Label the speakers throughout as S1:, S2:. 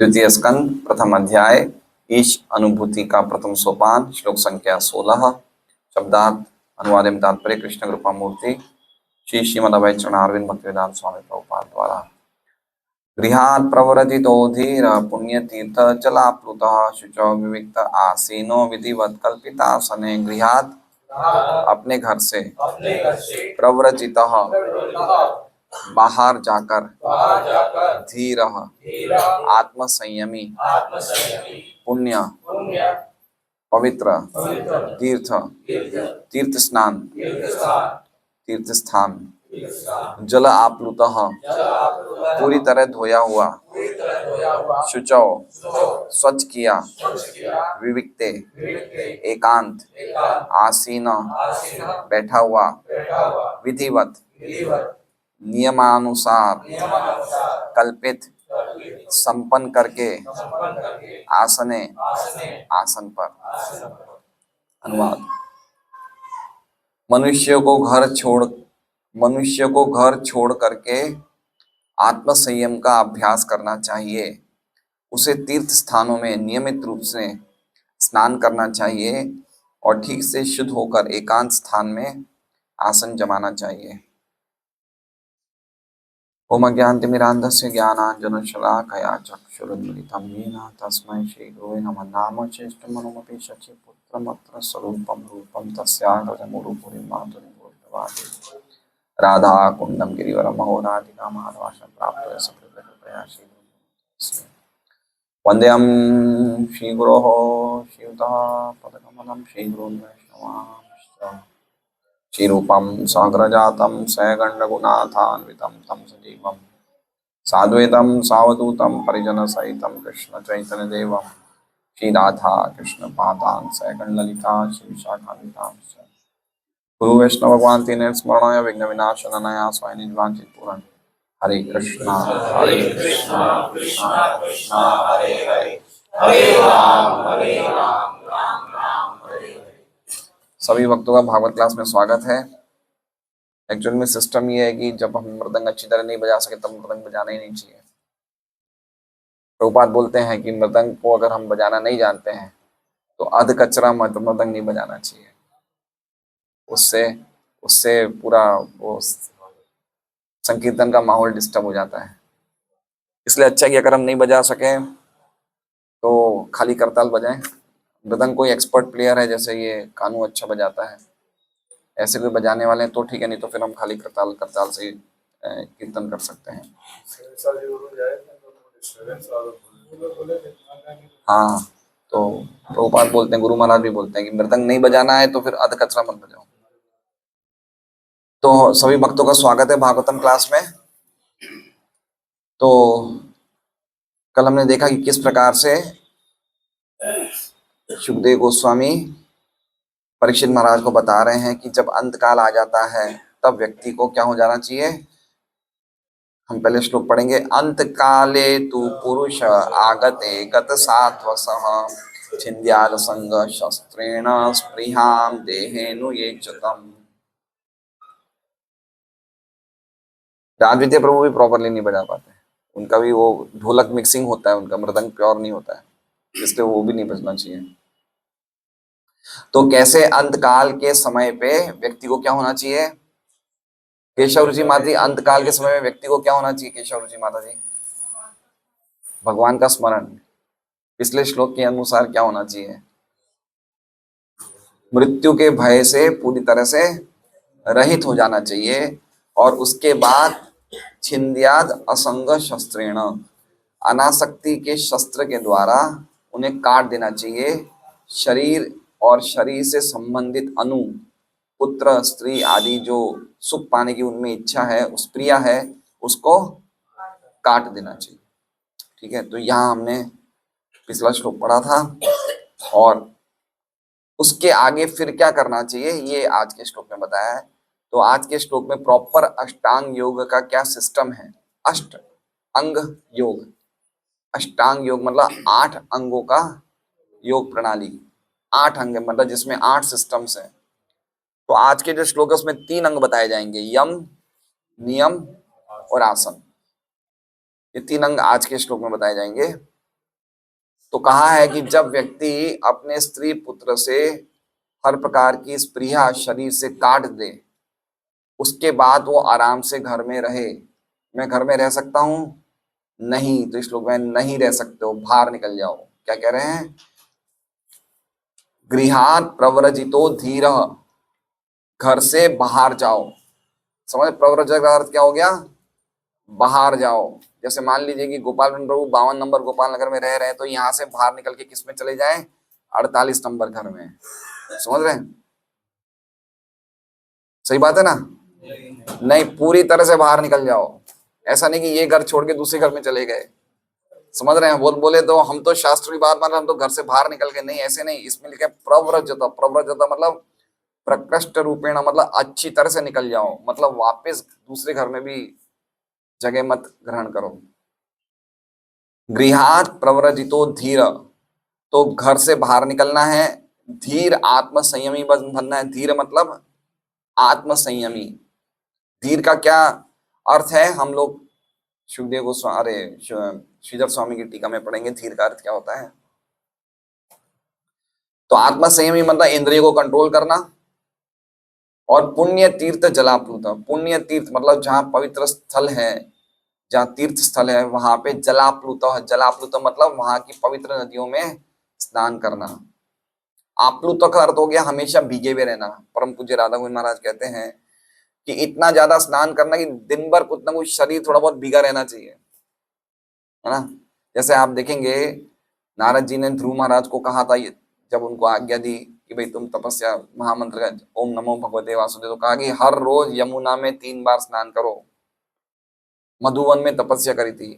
S1: द्वितीय स्कंद प्रथम अध्याय ईश अनुभूति का प्रथम सोपान श्लोक संख्या 16 शब्दार्थ अनुवाद एवं तात्पर्य कृष्ण कृपा मूर्ति श्री श्रीमद् चरणारविंद भक्तिवेदांत स्वामी प्रभुपाद द्वारा। गृहात् प्रव्रजितो धीर पुण्यतीर्थ जलाप्लुतः शुचौ विविक्त आसीनो विधिवत कल्पितासने। गृहात् अपने घर से, प्रव्रजितः बाहर जाकर, धीरः आत्मसंयमी, पुण्य पवित्र, तीर्थ तीर्थ स्नान तीर्थ स्थान, जल आप्लुतः पूरी तरह धोया हुआ, शुचौ स्वच्छ किया, विविक्ते एकांत, आसीन बैठा हुआ, विधिवत नियमानुसार, कल्पित संपन्न करके, आसने आसन पर। अनुवाद। मनुष्य को घर छोड़ करके आत्म संयम का अभ्यास करना चाहिए। उसे तीर्थ स्थानों में नियमित रूप से स्नान करना चाहिए और ठीक से शुद्ध होकर एकांत स्थान में आसन जमाना चाहिए। ओम अज्ञानतिमिरान्धस्य ज्ञानाञ्जनशलाकया चक्षुरुन्मिलितं येन तस्मै श्रीगुरुवे नमः। नामचेष्टमनुमपि शचीपुत्रमत्र स्वरूपं रूपं तस्याग्रजमुरुपुरीं मातुरीं राधा कुंडम गिरिवरम महोराधिका माधवाशं प्राप्त सकृतकृपया श्रीगुरुं वन्देऽहं श्रीगुरोः श्रीयुतः पदकमलं श्रीगुरुन् वैष्णवांश्च श्रीरूपं साग्रजातं सगण्डगुणाथान्वितं तं सजीवं साद्वैतं सावधूतं परिजनसहितं कृष्णचैतन्यदेवं श्रीराधा कृष्णपादान् सगणललिता श्रीविशाखान्वितांश्च गुरु वैष्णव भगवान तीन स्मरणाय विघ्न विनाशनाय स्वाय निजवांचित पूर्ण। हरे कृष्णा कृष्णा कृष्णा हरे हरे, हरे राम राम राम हरे हरे। सभी भक्तों का भागवत क्लास में स्वागत है। एक्चुअल में सिस्टम ये है कि जब हम मृदंग अच्छी तरह नहीं बजा सके तब मृदंग बजाना ही नहीं चाहिए। प्रभुपाद बोलते हैं कि मृदंग को अगर हम बजाना नहीं जानते हैं तो अध कचरा मृदंग नहीं बजाना चाहिए। उससे उससे पूरा वो संकीर्तन का माहौल डिस्टर्ब हो जाता है। इसलिए अच्छा कि अगर हम नहीं बजा सके तो खाली करताल बजाएं। मृदंग कोई एक्सपर्ट प्लेयर है, जैसे ये कानू अच्छा बजाता है, ऐसे कोई बजाने वाले हैं तो ठीक है, नहीं तो फिर हम खाली करताल से ही कीर्तन कर सकते हैं। हाँ, तो प्रभुपाद बोलते हैं, गुरु महाराज भी बोलते हैं कि मृदंग नहीं बजाना है तो फिर अध कचरा मत बजाओ। तो सभी भक्तों का स्वागत है भागवतम क्लास में। तो कल हमने देखा कि किस प्रकार से सुखदेव गोस्वामी परीक्षित महाराज को बता रहे हैं कि जब अंतकाल आ जाता है तब व्यक्ति को क्या हो जाना चाहिए। हम पहले श्लोक पढ़ेंगे। अंतकाले तु पुरुष आगते गत सात्वसः छिन्द्याद संग शस्त्रेण स्पृहां देहेनु येचतम्। राजविद्या प्रभु भी प्रॉपरली नहीं बजा पाते, उनका भी वो ढोलक मिक्सिंग होता है, उनका मृदंग प्योर नहीं होता है, इसलिए वो भी नहीं बजना चाहिए। तो कैसे अंतकाल के समय पे व्यक्ति को क्या होना चाहिए। केशव रुचि माता जी, अंतकाल के समय में व्यक्ति को क्या होना चाहिए। केशव रुचि माता जी, भगवान का स्मरण। पिछले श्लोक के अनुसार क्या होना चाहिए। मृत्यु के भय से पूरी तरह से रहित हो जाना चाहिए और उसके बाद छिन्द्याद असंग शस्त्रेण, अनासक्ति के शस्त्र के द्वारा उन्हें काट देना चाहिए। शरीर और शरीर से संबंधित अनु, पुत्र स्त्री आदि जो सुख पाने की उनमें इच्छा है, उस प्रिया है, उसको काट देना चाहिए। ठीक है, तो यहाँ हमने पिछला श्लोक पढ़ा था और उसके आगे फिर क्या करना चाहिए ये आज के श्लोक में बताया है। तो आज के श्लोक में प्रॉपर अष्टांग योग का क्या सिस्टम है। अष्ट अंग योग, अष्टांग योग मतलब 8 अंगों का योग प्रणाली। 8 अंग मतलब जिसमें 8 सिस्टम्स हैं। तो आज के जो श्लोक है उसमें 3 अंग बताए जाएंगे, यम, नियम और आसन। ये 3 अंग आज के श्लोक में बताए जाएंगे। तो कहा है कि जब व्यक्ति अपने स्त्री पुत्र से हर प्रकार की स्पृहा शरीर से काट दे, उसके बाद वो आराम से घर में रहे। मैं घर में रह सकता हूं? नहीं। तो इस श्लोक में नहीं रह सकते हो, बाहर निकल जाओ। क्या कह रहे हैं? गृहात प्रव्रजितो धीर, घर से बाहर जाओ। समझ? प्रव्रजक का अर्थ क्या हो गया? बाहर जाओ। जैसे मान लीजिए कि गोपाल प्रभु 52 नंबर गोपाल नगर में रह रहे हैं, तो यहाँ से बाहर निकल के किस में चले जाएं? 48 नंबर घर में। समझ रहे हैं? सही बात है ना? नहीं, पूरी तरह से बाहर निकल जाओ। ऐसा नहीं कि ये घर छोड़ के दूसरे घर में चले गए। समझ रहे हैं? बोले तो हम तो शास्त्र की बात मान रहे, हम तो घर से बाहर निकल गए। नहीं, ऐसे नहीं। इसमें लिखा है प्रव्रजत। प्रव्रजत मतलब प्रकृष्ट रूपेण, मतलब अच्छी तरह से निकल जाओ, मतलब वापस दूसरे घर में भी जगह मत ग्रहण करो। गृहात प्रव्रजितो धीर, तो घर से बाहर निकलना है। धीर आत्म संयमी बनना है। धीर मतलब आत्म संयमी। धीर का क्या अर्थ है? हम लोग सुखदेव गोस्वामी, अरे श्रीधर स्वामी की टीका में पढ़ेंगे धीर का अर्थ क्या होता है। तो आत्म संयमी मतलब इंद्रियों को कंट्रोल करना। और पुण्य तीर्थ जलाप्लुत, पुण्य तीर्थ मतलब जहाँ पवित्र स्थल है, जहाँ तीर्थ स्थल है वहां पे जलाप्लुत। जलाप्लुत मतलब वहां की पवित्र नदियों में स्नान करना। आप्लुत का अर्थ हो गया हमेशा भीगे हुए रहना। परम पूज्य राधा गोविंद महाराज कहते हैं कि इतना ज्यादा स्नान करना कि दिन भर कुछ ना कुछ शरीर थोड़ा बहुत भीगा रहना चाहिए, है ना। जैसे आप देखेंगे नारद जी ने ध्रुव महाराज को कहा था, जब उनको आज्ञा दी कि भाई तुम तपस्या महामंत्र का ओम नमो भगवते वासुदेव, तो कहा कि हर रोज यमुना में 3 बार स्नान करो। मधुवन में तपस्या करी थी,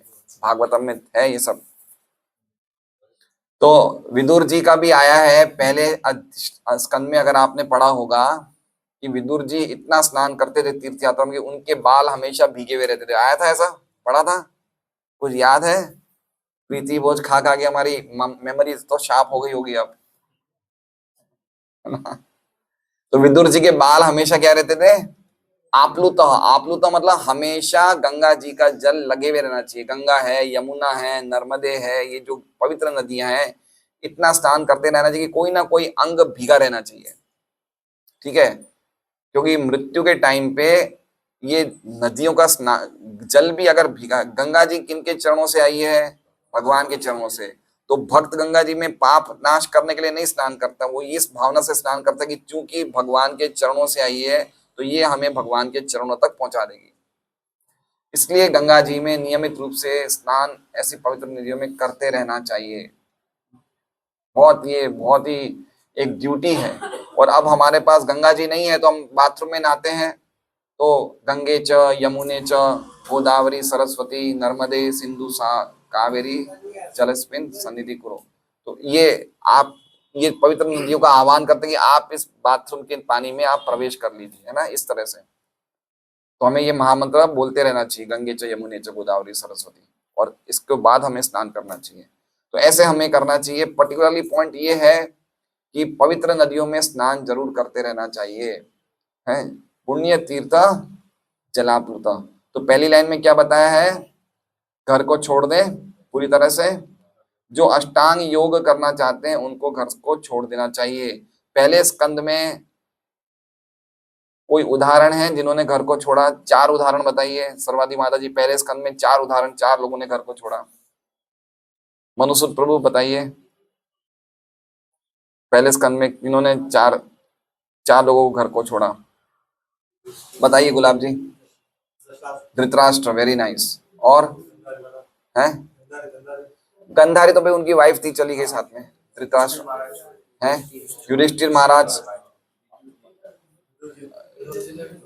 S1: भागवतम में है ये सब। तो विदुर जी का भी आया है पहले स्कंद में, अगर आपने पढ़ा होगा कि विदुर जी इतना स्नान करते थे तीर्थ यात्रा में, उनके बाल हमेशा भीगे हुए रहते थे। आया था ऐसा? पढ़ा था? कुछ याद है? प्रीति भोज खा खा के हमारी मेमोरी तो शार्प हो गई होगी अब, है ना। तो विदुर जी के बाल हमेशा क्या रहते थे? आप्लुत। आप्लुत मतलब हमेशा गंगा जी का जल लगे हुए रहना चाहिए। गंगा है, यमुना है, नर्मदे है, ये जो पवित्र नदियां हैं, इतना स्नान करते रहना चाहिए, कोई ना कोई अंग भीगा रहना चाहिए। ठीक है? क्योंकि मृत्यु के टाइम पे ये नदियों का स्नान जल भी अगर भीगा, गंगा जी किनके चरणों से आई है? भगवान के चरणों से। तो भक्त गंगा जी में पाप नाश करने के लिए नहीं स्नान करता, वो इस भावना से स्नान करता है कि चूंकि भगवान के चरणों से आई है तो ये हमें भगवान के चरणों तक पहुंचा देगी। इसलिए गंगा जी में नियमित रूप से स्नान ऐसी पवित्र नदियों में करते रहना चाहिए। ये बहुत ही एक ड्यूटी है। और अब हमारे पास गंगा जी नहीं है तो हम बाथरूम में नहाते हैं, तो गंगे च यमुने च गोदावरी सरस्वती नर्मदे सिंधु सा कावेरी जलस्मिन सन्निधि कुरु। तो ये आप ये पवित्र नदियों का आह्वान करते हैं कि आप इस बाथरूम के पानी में आप प्रवेश कर लीजिए, है ना, इस तरह से। तो हमें ये महामंत्र बोलते रहना चाहिए, गंगे च यमुने च गोदावरी सरस्वती, और इसके बाद हमें स्नान करना चाहिए। तो ऐसे हमें करना चाहिए। पर्टिकुलरली पॉइंट ये है कि पवित्र नदियों में स्नान जरूर करते रहना चाहिए, है। पुण्य तीर्थ जलाप्लुत। तो पहली लाइन में क्या बताया है? घर को छोड़ दे पूरी तरह से। जो अष्टांग योग करना चाहते हैं उनको घर को छोड़ देना चाहिए। पहले स्कंद में कोई उदाहरण है जिन्होंने घर को छोड़ा? 4 उदाहरण बताइए सर्वादि माता जी। पहले स्कंद में 4 उदाहरण, 4 लोगों ने घर को छोड़ा। मनुसूत प्रभु बताइए, पहले स्कंद में इन्होंने 4 लोगों को घर को छोड़ा। बताइए गुलाब जी। Dhritarashtra, very nice. और है गंधारी, तो भाई उनकी वाइफ थी, चली गई साथ में। धृतराष्ट्र है। युधिष्ठिर महाराज,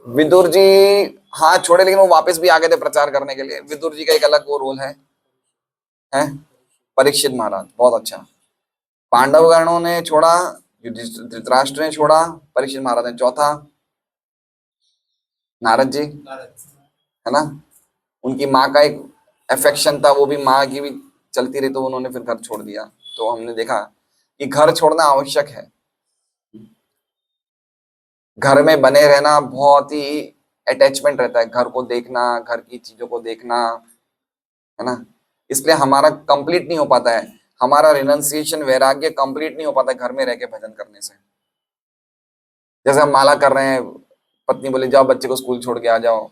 S1: विदुर जी हाँ छोड़े, लेकिन वो वापस भी आ गए थे प्रचार करने के लिए। विदुर जी का एक अलग वो रोल है। परीक्षित महाराज, बहुत अच्छा। पांडव गणों ने छोड़ा, धृतराष्ट्र ने छोड़ा, परीक्षित महाराज ने चौथा। नारद जी, है ना। उनकी माँ का एक अफेक्शन था, वो भी माँ की भी चलती रही, तो उन्होंने फिर घर छोड़ दिया। तो हमने देखा कि घर छोड़ना आवश्यक है। घर में बने रहना बहुत ही अटैचमेंट रहता है, घर को देखना, घर की चीजों को देखना, है ना। इसलिए हमारा कंप्लीट नहीं हो पाता है। हमारा रिनंसिएशन वैराग्य कंप्लीट नहीं हो पाता घर में रह के भजन करने से। जैसे हम माला कर रहे हैं, पत्नी बोले जाओ बच्चे को स्कूल छोड़ के आ जाओ,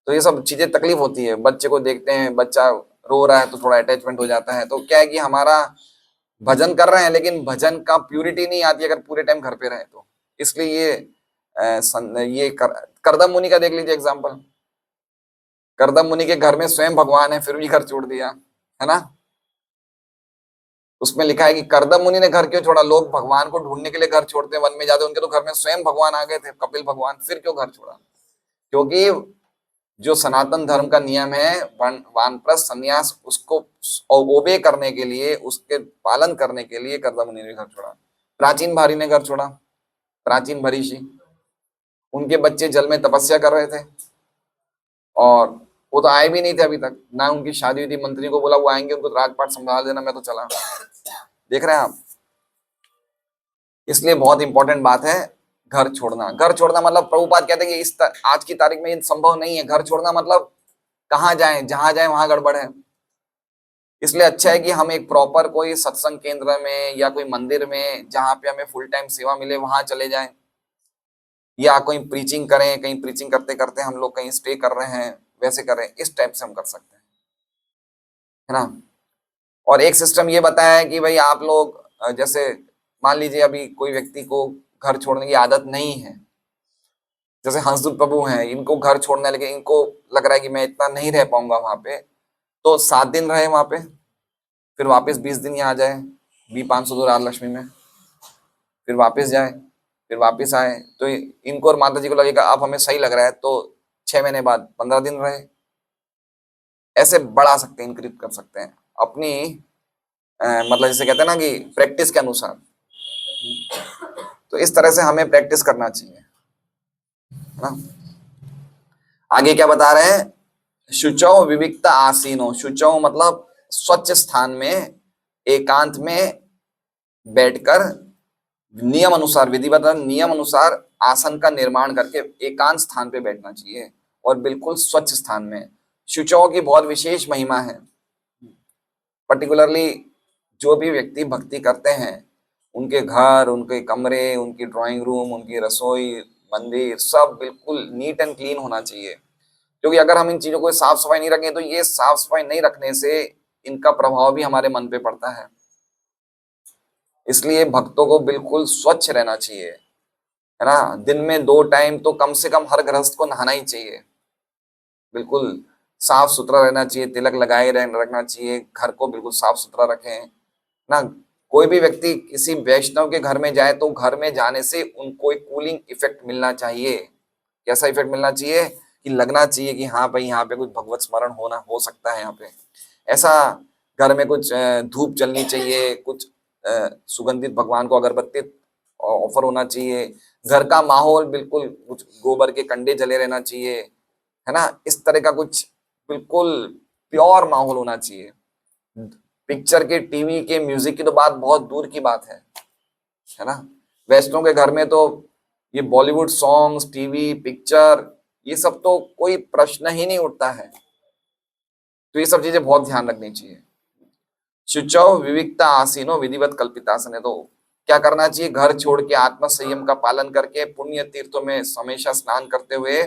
S1: तो ये सब चीजें तकलीफ होती है। बच्चे को देखते हैं, बच्चा रो रहा है तो थोड़ा अटैचमेंट हो जाता है। तो क्या है कि हमारा भजन कर रहे हैं लेकिन भजन का प्यूरिटी नहीं आती अगर पूरे टाइम घर पे रहे तो। इसलिए ये करदम मुनि का देख लीजिए एग्जाम्पल। करदम मुनि के घर में स्वयं भगवान है, फिर भी घर छोड़ दिया, है ना। उसमें लिखा है कि करदम मुनि ने घर क्यों छोड़ा? लोग भगवान को ढूंढने के लिए घर छोड़ते, वन में जाते, उनके तो घर में स्वयं भगवान आ गए थे, कपिल भगवान, फिर क्यों घर छोड़ा? क्योंकि जो सनातन धर्म का नियम है वानप्रस्थ संन्यास, उसको ओबे करने के लिए, उसके पालन करने के लिए करदम मुनि ने घर छोड़ा। प्राचीन भारी ने घर छोड़ा, प्राचीन भरीषी, उनके बच्चे जल में तपस्या कर रहे थे और वो तो आए भी नहीं थे अभी तक, ना उनकी शादी हुई थी। मंत्री को बोला वो आएंगे, उनको राजपाट संभाल देना, मैं तो चला। देख रहे हैं आप। इसलिए बहुत इंपॉर्टेंट बात है घर छोड़ना। घर छोड़ना मतलब प्रभुपाद कहते हैं कि आज की तारीख में ये संभव नहीं है। घर छोड़ना मतलब कहाँ जाएं, जहां जाएं वहां गड़बड़ है। इसलिए अच्छा है कि हम एक प्रॉपर कोई सत्संग केंद्र में या कोई मंदिर में जहां पे हमें फुल टाइम सेवा मिले वहां चले जाएं, या कोई प्रीचिंग करें, कहीं प्रीचिंग करते करते हम लोग कहीं स्टे कर रहे हैं वैसे करें, इस टाइप से हम कर सकते हैं, है ना। और एक सिस्टम ये बताया है कि भाई आप लोग जैसे मान लीजिए अभी कोई व्यक्ति को घर छोड़ने की आदत नहीं है, जैसे हंसदूत प्रभु हैं, इनको घर छोड़ना है लेकिन इनको लग रहा है कि मैं इतना नहीं रह पाऊंगा वहां पे, तो 7 दिन रहे वहां पे, फिर वापस 20 दिन यहाँ आ जाए B502 राजलक्ष्मी में, फिर वापस जाए, फिर वापस आए। तो इनको और माता जी को लगेगा अब हमें सही लग रहा है, तो 6 महीने बाद 15 दिन रहे। ऐसे बढ़ा सकते हैं, इंक्रीज कर सकते हैं अपनी मतलब जैसे कहते हैं ना कि प्रैक्टिस के अनुसार। तो इस तरह से हमें प्रैक्टिस करना चाहिए, है ना। आगे क्या बता रहे हैं? शुचौ विविक्त आसीनो। शुचौ मतलब स्वच्छ स्थान में एकांत में बैठकर नियम अनुसार, विधिवत नियम अनुसार आसन का निर्माण करके एकांत स्थान पे बैठना चाहिए और बिल्कुल स्वच्छ स्थान में। शुचौ की बहुत विशेष महिमा है। पर्टिकुलरली जो भी व्यक्ति भक्ति करते हैं उनके घर, उनके कमरे, उनकी ड्राइंग रूम, उनकी रसोई, मंदिर सब बिल्कुल नीट एंड क्लीन होना चाहिए। क्योंकि अगर हम इन चीजों को साफ सफाई नहीं रखें तो ये साफ सफाई नहीं रखने से इनका प्रभाव भी हमारे मन पे पड़ता है। इसलिए भक्तों को बिल्कुल स्वच्छ रहना चाहिए, है ना। दिन में 2 टाइम तो कम से कम हर गृहस्थ को नहाना ही चाहिए। बिल्कुल साफ सुथरा रहना चाहिए, तिलक लगाए रखना चाहिए, घर को बिल्कुल साफ सुथरा रखें ना। कोई भी व्यक्ति किसी वैष्णव के घर में जाए तो घर में जाने से उनको एक कूलिंग इफेक्ट मिलना चाहिए। कैसा इफेक्ट मिलना चाहिए? कि लगना चाहिए कि हाँ भाई यहाँ पे कुछ भगवत स्मरण होना हो सकता है यहाँ पे। ऐसा घर में कुछ धूप जलनी चाहिए, कुछ सुगंधित भगवान को अगरबत्ती ऑफर होना चाहिए। घर का माहौल बिल्कुल कुछ गोबर के कंडे जले रहना चाहिए, है ना। इस तरह का कुछ बिल्कुल प्योर माहौल होना चाहिए। पिक्चर के, टीवी के, म्यूजिक की तो बात बहुत दूर की बात है ना। वैष्णव के घर में तो ये बॉलीवुड सॉन्ग्स, टीवी, पिक्चर, ये सब तो कोई प्रश्न ही नहीं उठता है। तो ये सब चीजें बहुत ध्यान रखनी चाहिए। शुचौ विविक्ता आसीनो विधिवत कल्पितासन है। तो क्या करना चाहिए? घर छोड़ के आत्म संयम का पालन करके पुण्य तीर्थों में हमेशा स्नान करते हुए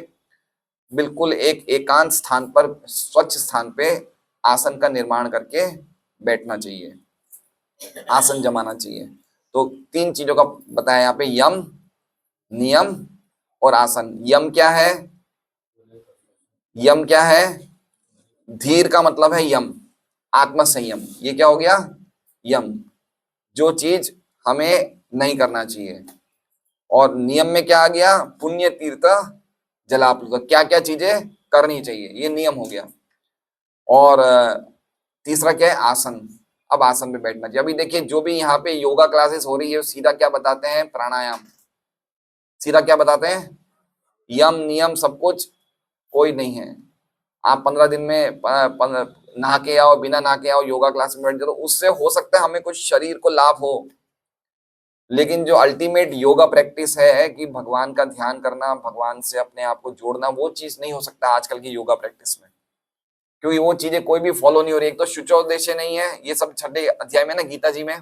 S1: बिल्कुल एक एकांत स्थान पर, स्वच्छ स्थान पे आसन का निर्माण करके बैठना चाहिए, आसन जमाना चाहिए। तो 3 चीजों का बताया यहाँ पे, यम, नियम और आसन। यम क्या है? यम क्या है? धीर का मतलब है यम, आत्म संयम। ये क्या हो गया? यम, जो चीज हमें नहीं करना चाहिए। और नियम में क्या आ गया? पुण्य तीर्थ जलाप्लुत, क्या क्या चीजें करनी चाहिए, ये नियम हो गया। और तीसरा क्या है? आसन। अब आसन पे बैठना चाहिए। अभी देखिए जो भी यहाँ पे योगा क्लासेस हो रही है सीधा क्या बताते हैं? प्राणायाम। सीधा क्या बताते हैं? यम नियम सब कुछ कोई नहीं है। आप 15 दिन में नहा के आओ, बिना नहा के आओ, योगा क्लास में बैठ जाओ, तो उससे हो सकता है हमें कुछ शरीर को लाभ हो, लेकिन जो अल्टीमेट योगा प्रैक्टिस है कि भगवान का ध्यान करना, भगवान से अपने आप को जोड़ना, वो चीज नहीं हो सकता आजकल की योगा प्रैक्टिस में। क्योंकि वो चीजें कोई भी फॉलो नहीं हो रही। एक तो शुचोद्देश्य नहीं है, ये सब 6 अध्याय में ना गीता जी में,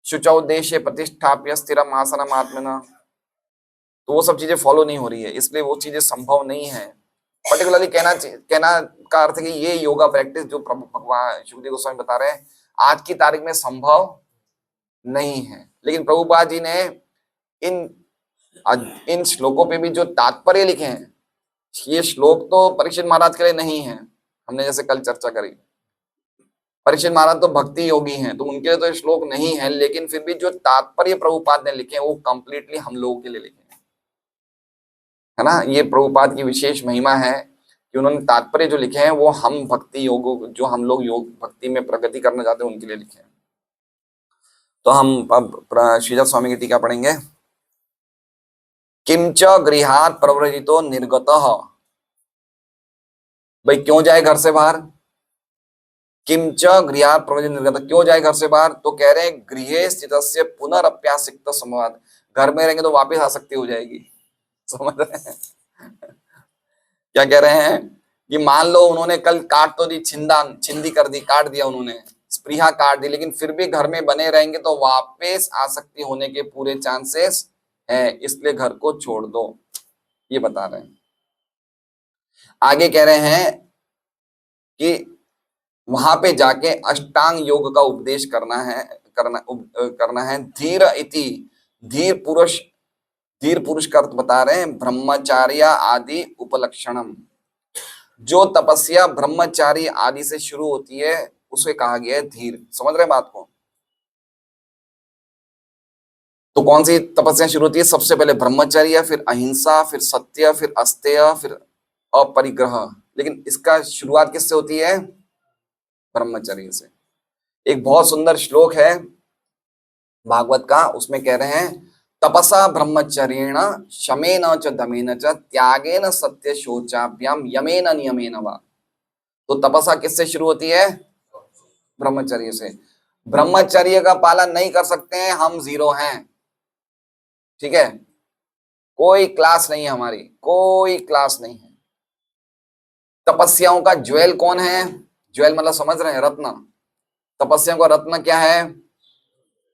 S1: शुचोद्देश्य प्रतिष्ठाप्य स्थिरम आसनम आत्मना, तो वो सब चीजें फॉलो नहीं हो रही है, इसलिए वो चीजें संभव नहीं है। पर्टिकुलरली कहना का अर्थ है कि ये योगा प्रैक्टिस जो प्रभु भगवान शुभदेव गोस्वामी बता रहे हैं आज की तारीख में संभव नहीं है। लेकिन प्रभुपाद जी ने इन इन श्लोकों पे भी जो तात्पर्य लिखे हैं, ये श्लोक तो परीक्षित महाराज के लिए नहीं है, हमने जैसे कल चर्चा करी, परीक्षित महाराज तो भक्ति योगी हैं, तो उनके लिए तो ये श्लोक नहीं है, लेकिन फिर भी जो तात्पर्य प्रभुपाद ने लिखे हैं वो कंप्लीटली हम लोगों के लिए लिखे हैं, है ना। ये प्रभुपाद की विशेष महिमा है कि उन्होंने तात्पर्य जो लिखे हैं वो हम भक्ति योग, जो हम लोग योग भक्ति में प्रगति करना चाहते हैं उनके लिए लिखे हैं। तो हम अब श्रीधर स्वामी की टीका पढ़ेंगे। किंच गृहात प्रव्रजितो निर्गतः, भाई क्यों जाए घर से बाहर, किंच गृहात प्रव्रजितो निर्गतः, क्यों जाए घर से बाहर, तो कह रहे हैं गृहे स्थितस्य पुनरप्यासिक्त संवाद, घर में रहेंगे तो वापस आसक्ति हो जाएगी, समझ रहे हैं क्या कह रहे हैं कि मान लो उन्होंने कल काट तो दी, छिंदी कर दी, काट दिया उन्होंने, स्पृहा काट दी, लेकिन फिर भी घर में बने रहेंगे तो वापस आसक्ति होने के पूरे चांसेस है, इसलिए घर को छोड़ दो, ये बता रहे हैं। आगे कह रहे हैं कि वहां पे जाके अष्टांग योग का उपदेश करना है। धीर इति, धीर पुरुष का अर्थ बता रहे हैं ब्रह्मचार्य आदि उपलक्षणम, जो तपस्या ब्रह्मचारी आदि से शुरू होती है उसे कहा गया है धीर। समझ रहे बात को। तो कौन सी तपस्या शुरू होती है, सबसे पहले ब्रह्मचर्य, फिर अहिंसा, फिर सत्य, फिर अस्तेय, फिर अपरिग्रह, लेकिन इसका शुरुआत किससे होती है, ब्रह्मचर्य से। एक बहुत सुंदर श्लोक है भागवत का, उसमें कह रहे हैं तपसा ब्रह्मचर्येण शमेन च दमेन च त्यागेन सत्य शोचाभ्याम यमेन नियमेन वा। तो तपसा किससे शुरू होती है, ब्रह्मचर्य से। ब्रह्मचर्य का पालन नहीं कर सकते हैं हम जीरो हैं, ठीक है, कोई क्लास नहीं है हमारी, कोई क्लास नहीं है। तपस्याओं का ज्वेल कौन है, ज्वेल मतलब समझ रहे हैं, रत्न, तपस्या का रत्न क्या है,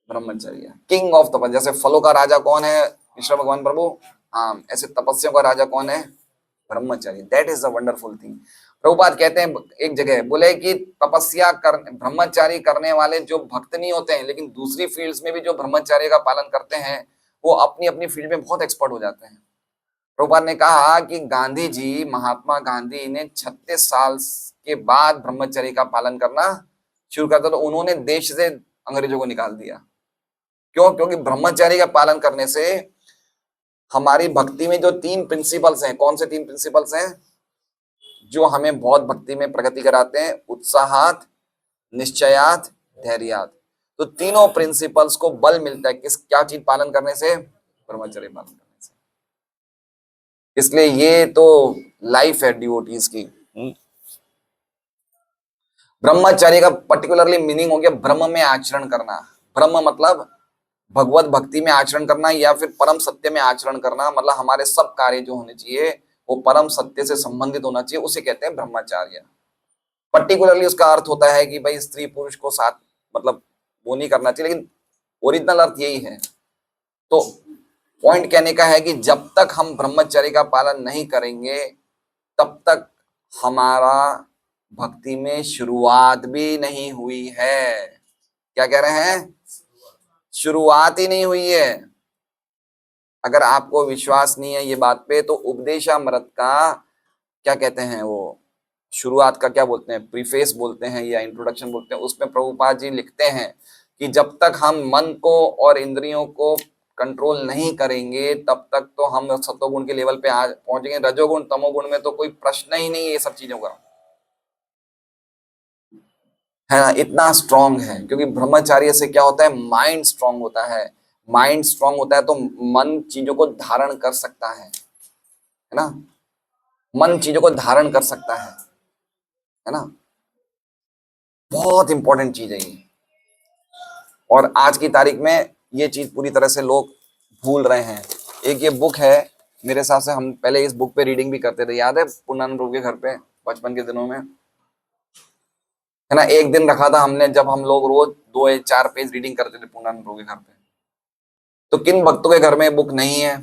S1: ब्रह्मचर्य, किंग ऑफ तपस्या। जैसे फलों का राजा कौन है, कृष्ण भगवान प्रभु आम, ऐसे तपस्या का राजा कौन है, ब्रह्मचर्य। That is the wonderful thing. Prabhupada कहते हैं एक जगह बोले कि तपस्या कर ब्रह्मचारी करने वाले जो भक्त नहीं होते हैं, लेकिन दूसरी फील्ड्स में भी जो ब्रह्मचर्य का पालन करते हैं वो अपनी अपनी फील्ड में बहुत एक्सपर्ट हो जाते हैं। प्रभुपाद ने कहा कि गांधी जी, महात्मा गांधी ने 36 साल के बाद ब्रह्मचर्य का पालन करना शुरू कर दिया, तो उन्होंने देश से अंग्रेजों को निकाल दिया। क्यों, क्योंकि ब्रह्मचर्य का पालन करने से हमारी भक्ति में जो 3 प्रिंसिपल्स हैं, कौन से 3 प्रिंसिपल्स हैं जो हमें बहुत भक्ति में प्रगति कराते हैं, उत्साहात, निश्चयात, धैर्यात। तो तीनों प्रिंसिपल्स को बल मिलता है किस, क्या चीज पालन करने से, ब्रह्मचर्य पालन करने से। इसलिए ये तो लाइफ है डिवोटीज की। ब्रह्मचर्य का पर्टिकुलरली मीनिंग हो गया ब्रह्म में आचरण करना। ब्रह्म मतलब भगवत भक्ति में आचरण करना या फिर परम सत्य में आचरण करना, मतलब हमारे सब कार्य जो होने चाहिए वो परम सत्य से संबंधित होना चाहिए, उसे कहते हैं ब्रह्मचर्य। पर्टिकुलरली उसका अर्थ होता है कि भाई स्त्री पुरुष को साथ मतलब वो नहीं करना चाहिए, लेकिन ओरिजिनल अर्थ यही है। तो पॉइंट कहने का है कि जब तक हम ब्रह्मचर्य का पालन नहीं करेंगे तब तक हमारा भक्ति में शुरुआत भी नहीं हुई है। क्या कह रहे हैं, शुरुआत ही नहीं हुई है। अगर आपको विश्वास नहीं है ये बात पे, तो उपदेशामृत का क्या कहते हैं, वो शुरुआत का क्या बोलते हैं, प्रीफेस बोलते हैं या इंट्रोडक्शन बोलते हैं, उसमें प्रभुपाद जी लिखते हैं कि जब तक हम मन को और इंद्रियों को कंट्रोल नहीं करेंगे तब तक तो हम सत्वगुण के लेवल पे पहुंचेंगे। रजोगुण तमोगुण में तो कोई प्रश्न ही नहीं है ये सब चीजों का, है ना, इतना स्ट्रांग है। क्योंकि ब्रह्मचार्य से क्या होता है, माइंड स्ट्रांग होता है। माइंड स्ट्रांग होता है तो मन चीजों को धारण कर सकता है ना, मन चीजों को धारण कर सकता है ना। बहुत इंपॉर्टेंट चीज है ये, और आज की तारीख में ये चीज पूरी तरह से लोग भूल रहे हैं। एक ये बुक है, मेरे हिसाब से हम पहले इस बुक पे रीडिंग भी करते थे, याद है पूर्णानंद प्रभु के घर पे बचपन के दिनों में, है ना। एक दिन रखा था हमने जब हम लोग रोज 2 या 4 पेज रीडिंग करते थे पूर्णानंद प्रभु के घर पे। तो किन भक्तों के घर में बुक नहीं है?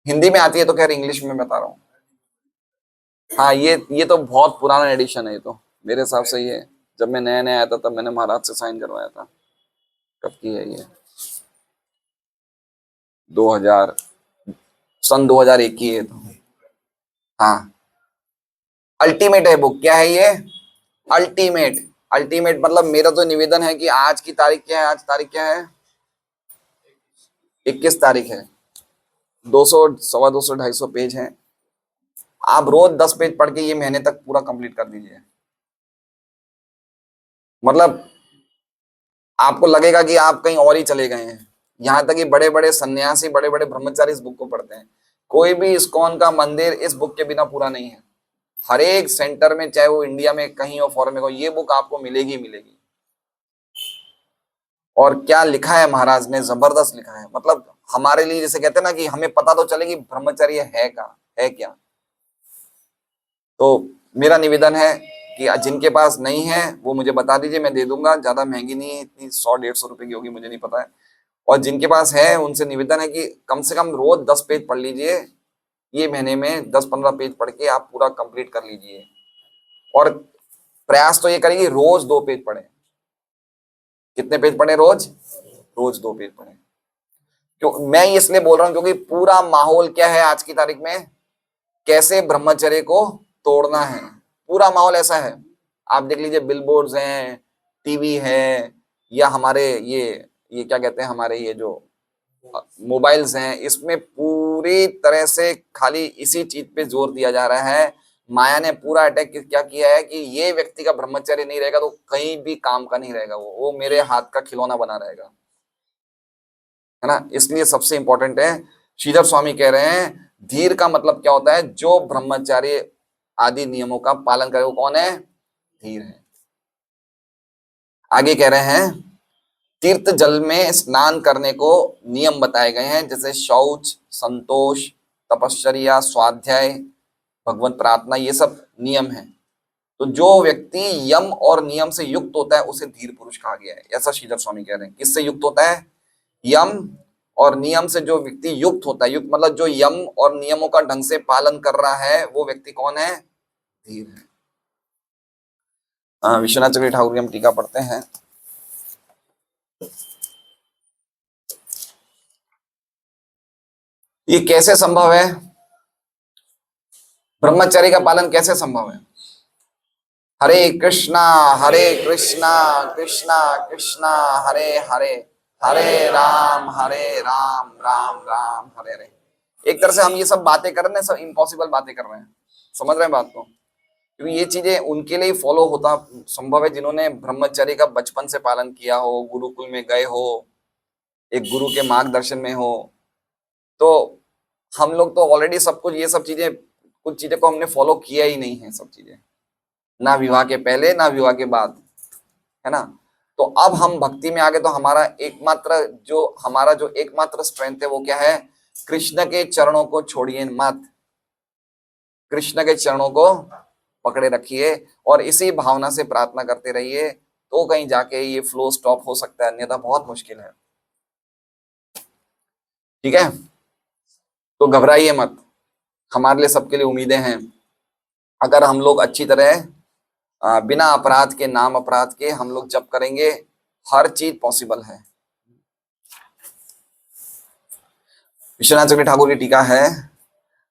S1: हिंदी में आती है तो खैर, इंग्लिश में बता रहा हूँ। हाँ, ये तो बहुत पुराना एडिशन है। ये तो मेरे हिसाब से ये जब मैं नया नया आया था तब मैंने महाराज से साइन करवाया था। कब की है ये? 2000, सन 2001 की है तो। हाँ, अल्टीमेट है बुक। क्या है ये? अल्टीमेट। अल्टीमेट मतलब मेरा तो निवेदन है कि आज की तारीख क्या है? आज तारीख क्या है? 21 तारीख है। 200, 250, 250 पेज है। आप रोज 10 पेज पढ़ के ये महीने तक पूरा कंप्लीट कर दीजिए। मतलब आपको लगेगा कि आप कहीं और ही चले गए हैं। यहाँ तक कि बड़े बड़े सन्यासी, बड़े बड़े ब्रह्मचारी इस बुक को पढ़ते हैं। कोई भी इस्कॉन का मंदिर इस बुक के बिना पूरा नहीं है। हर एक सेंटर में, चाहे वो इंडिया में कहीं हो, फॉरेन में हो, ये बुक आपको मिलेगी मिलेगी। और क्या लिखा है महाराज ने, जबरदस्त लिखा है। मतलब हमारे लिए, जैसे कहते हैं ना कि हमें पता तो चले कि ब्रह्मचर्य है का है क्या। तो मेरा निवेदन है कि जिनके पास नहीं है वो मुझे बता दीजिए, मैं दे दूंगा। ज्यादा महंगी नहीं है, इतनी 100-150 रुपए की होगी, मुझे नहीं पता है। और जिनके पास है उनसे निवेदन है कि कम से कम रोज 10 पेज पढ़ लीजिए। ये महीने में 10-15 पेज पढ़ के आप पूरा कंप्लीट कर लीजिए। और प्रयास तो ये करेगी रोज 2 पेज पढ़े। कितने पेज पढ़े रोज? रोज 2 पेज पढ़े। क्यों मैं इसलिए बोल रहा हूं? क्योंकि पूरा माहौल क्या है आज की तारीख में, कैसे ब्रह्मचर्य को तोड़ना है। पूरा माहौल ऐसा है। आप देख लीजिए, बिलबोर्ड्स हैं, टीवी है, या हमारे ये क्या कहते हैं, हमारे ये जो मोबाइल्स हैं, इसमें पूरी तरह से खाली इसी चीज पे जोर दिया जा रहा है। माया ने पूरा अटैक क्या किया है कि ये व्यक्ति का ब्रह्मचर्य नहीं रहेगा तो कहीं भी काम का नहीं रहेगा। वो मेरे हाथ का खिलौना बना रहेगा, है ना। इसलिए सबसे इंपॉर्टेंट है, श्रीधर स्वामी कह रहे हैं, धीर का मतलब क्या होता है? जो ब्रह्मचार्य आदि नियमों का पालन करे वो कौन है? धीर है। आगे कह रहे हैं, तीर्थ जल में स्नान करने को नियम बताए गए हैं, जैसे शौच, संतोष, तपश्चर्या, स्वाध्याय, भगवत प्रार्थना, ये सब नियम है। तो जो व्यक्ति यम और नियम से युक्त होता है उसे धीर पुरुष कहा गया है, ऐसा श्रीधर स्वामी कह रहे हैं। किससे युक्त होता है? यम और नियम से जो व्यक्ति युक्त होता है, युक्त मतलब जो यम और नियमों का ढंग से पालन कर रहा है, वो व्यक्ति कौन है? धीर है। विश्वनाथ चक्रवर्ती ठाकुर की हम टीका पढ़ते हैं। ये कैसे संभव है? ब्रह्मचर्य का पालन कैसे संभव है? हरे कृष्णा कृष्णा कृष्णा हरे हरे, हरे राम राम राम हरे हरे। एक तरह से हम ये सब बातें कर रहे हैं, सब इम्पॉसिबल बातें कर रहे हैं। समझ रहे हैं बात को? क्योंकि ये चीजें उनके लिए फॉलो होता संभव है जिन्होंने ब्रह्मचर्य का बचपन से पालन किया हो, गुरुकुल में गए हो, एक गुरु के मार्गदर्शन में हो। तो हम लोग तो ऑलरेडी सब कुछ, ये सब चीजें, कुछ चीजें को हमने फॉलो किया ही नहीं है, सब चीजें, ना विवाह के पहले ना विवाह के बाद, है ना। तो अब हम भक्ति में आ गए, तो हमारा जो एकमात्र स्ट्रेंथ है वो क्या है? कृष्ण के चरणों को छोड़िए मत, कृष्ण के चरणों को पकड़े रखिए और इसी भावना से प्रार्थना करते रहिए। तो कहीं जाके ये फ्लो स्टॉप हो सकता है, अन्यथा बहुत मुश्किल है। ठीक है, तो घबराइए मत, हमारे लिए, सबके लिए उम्मीदें हैं। अगर हम लोग अच्छी तरह बिना अपराध के, नाम अपराध के हम लोग जप करेंगे, हर चीज पॉसिबल है। विश्वनाथ चक्रवर्ती ठाकुर की टीका है,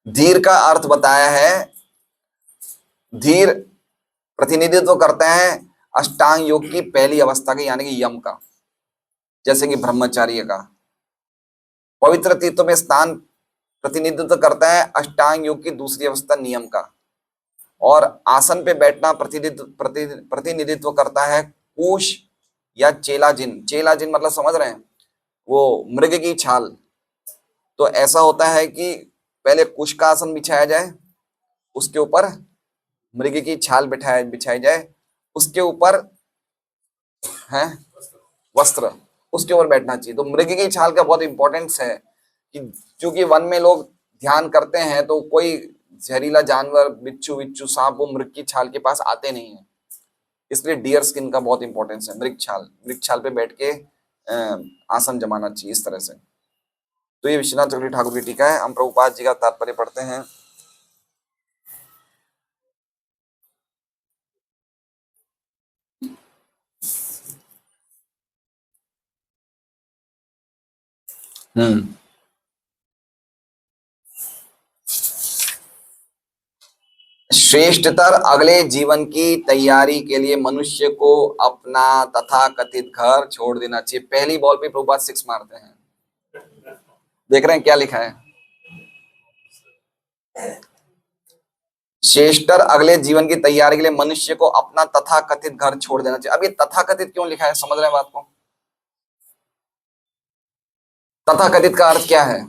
S1: धीर का अर्थ बताया है। धीर प्रतिनिधित्व करते हैं अष्टांग योग की पहली अवस्था के, यानी कि यम का, जैसे कि ब्रह्मचार्य का। पवित्र तीर्थों में स्नान प्रतिनिधित्व करता है अष्टांग योग की दूसरी अवस्था, नियम का। और आसन पे बैठना प्रतिनिधित्व करता है कुश या चेलाजिन। चेलाजिन मतलब समझ रहे हैं, वो मृग की छाल। तो ऐसा होता है कि पहले कुश का आसन बिछाया जाए, उसके ऊपर मृग की छाल बिछाई जाए, उसके ऊपर है वस्त्र, उसके ऊपर बैठना चाहिए। तो मृग की छाल का बहुत इंपॉर्टेंस है कि क्योंकि वन में लोग ध्यान करते हैं तो कोई जहरीला जानवर, बिच्छू विच्छू, सांप, वो मृग की छाल के पास आते नहीं है। इसलिए डियर स्किन का बहुत इंपॉर्टेंस है। मृगछाल पे बैठ के आसन जमाना चाहिए इस तरह से। तो ये विश्वनाथ चक्रवर्ती ठाकुर की टीका है। हम प्रभुपाद जी का तात्पर्य पढ़ते हैं। श्रेष्ठतर अगले जीवन की तैयारी के लिए मनुष्य को अपना तथाकथित घर छोड़ देना चाहिए। पहली बॉल पे प्रभुपाद 6 मारते हैं। देख रहे हैं क्या लिखा है? श्रेष्ठतर अगले जीवन की तैयारी के लिए मनुष्य को अपना तथाकथित घर छोड़ देना चाहिए। अब ये तथाकथित क्यों लिखा है, समझ रहे हैं बात को? तथाकथित का अर्थ क्या है?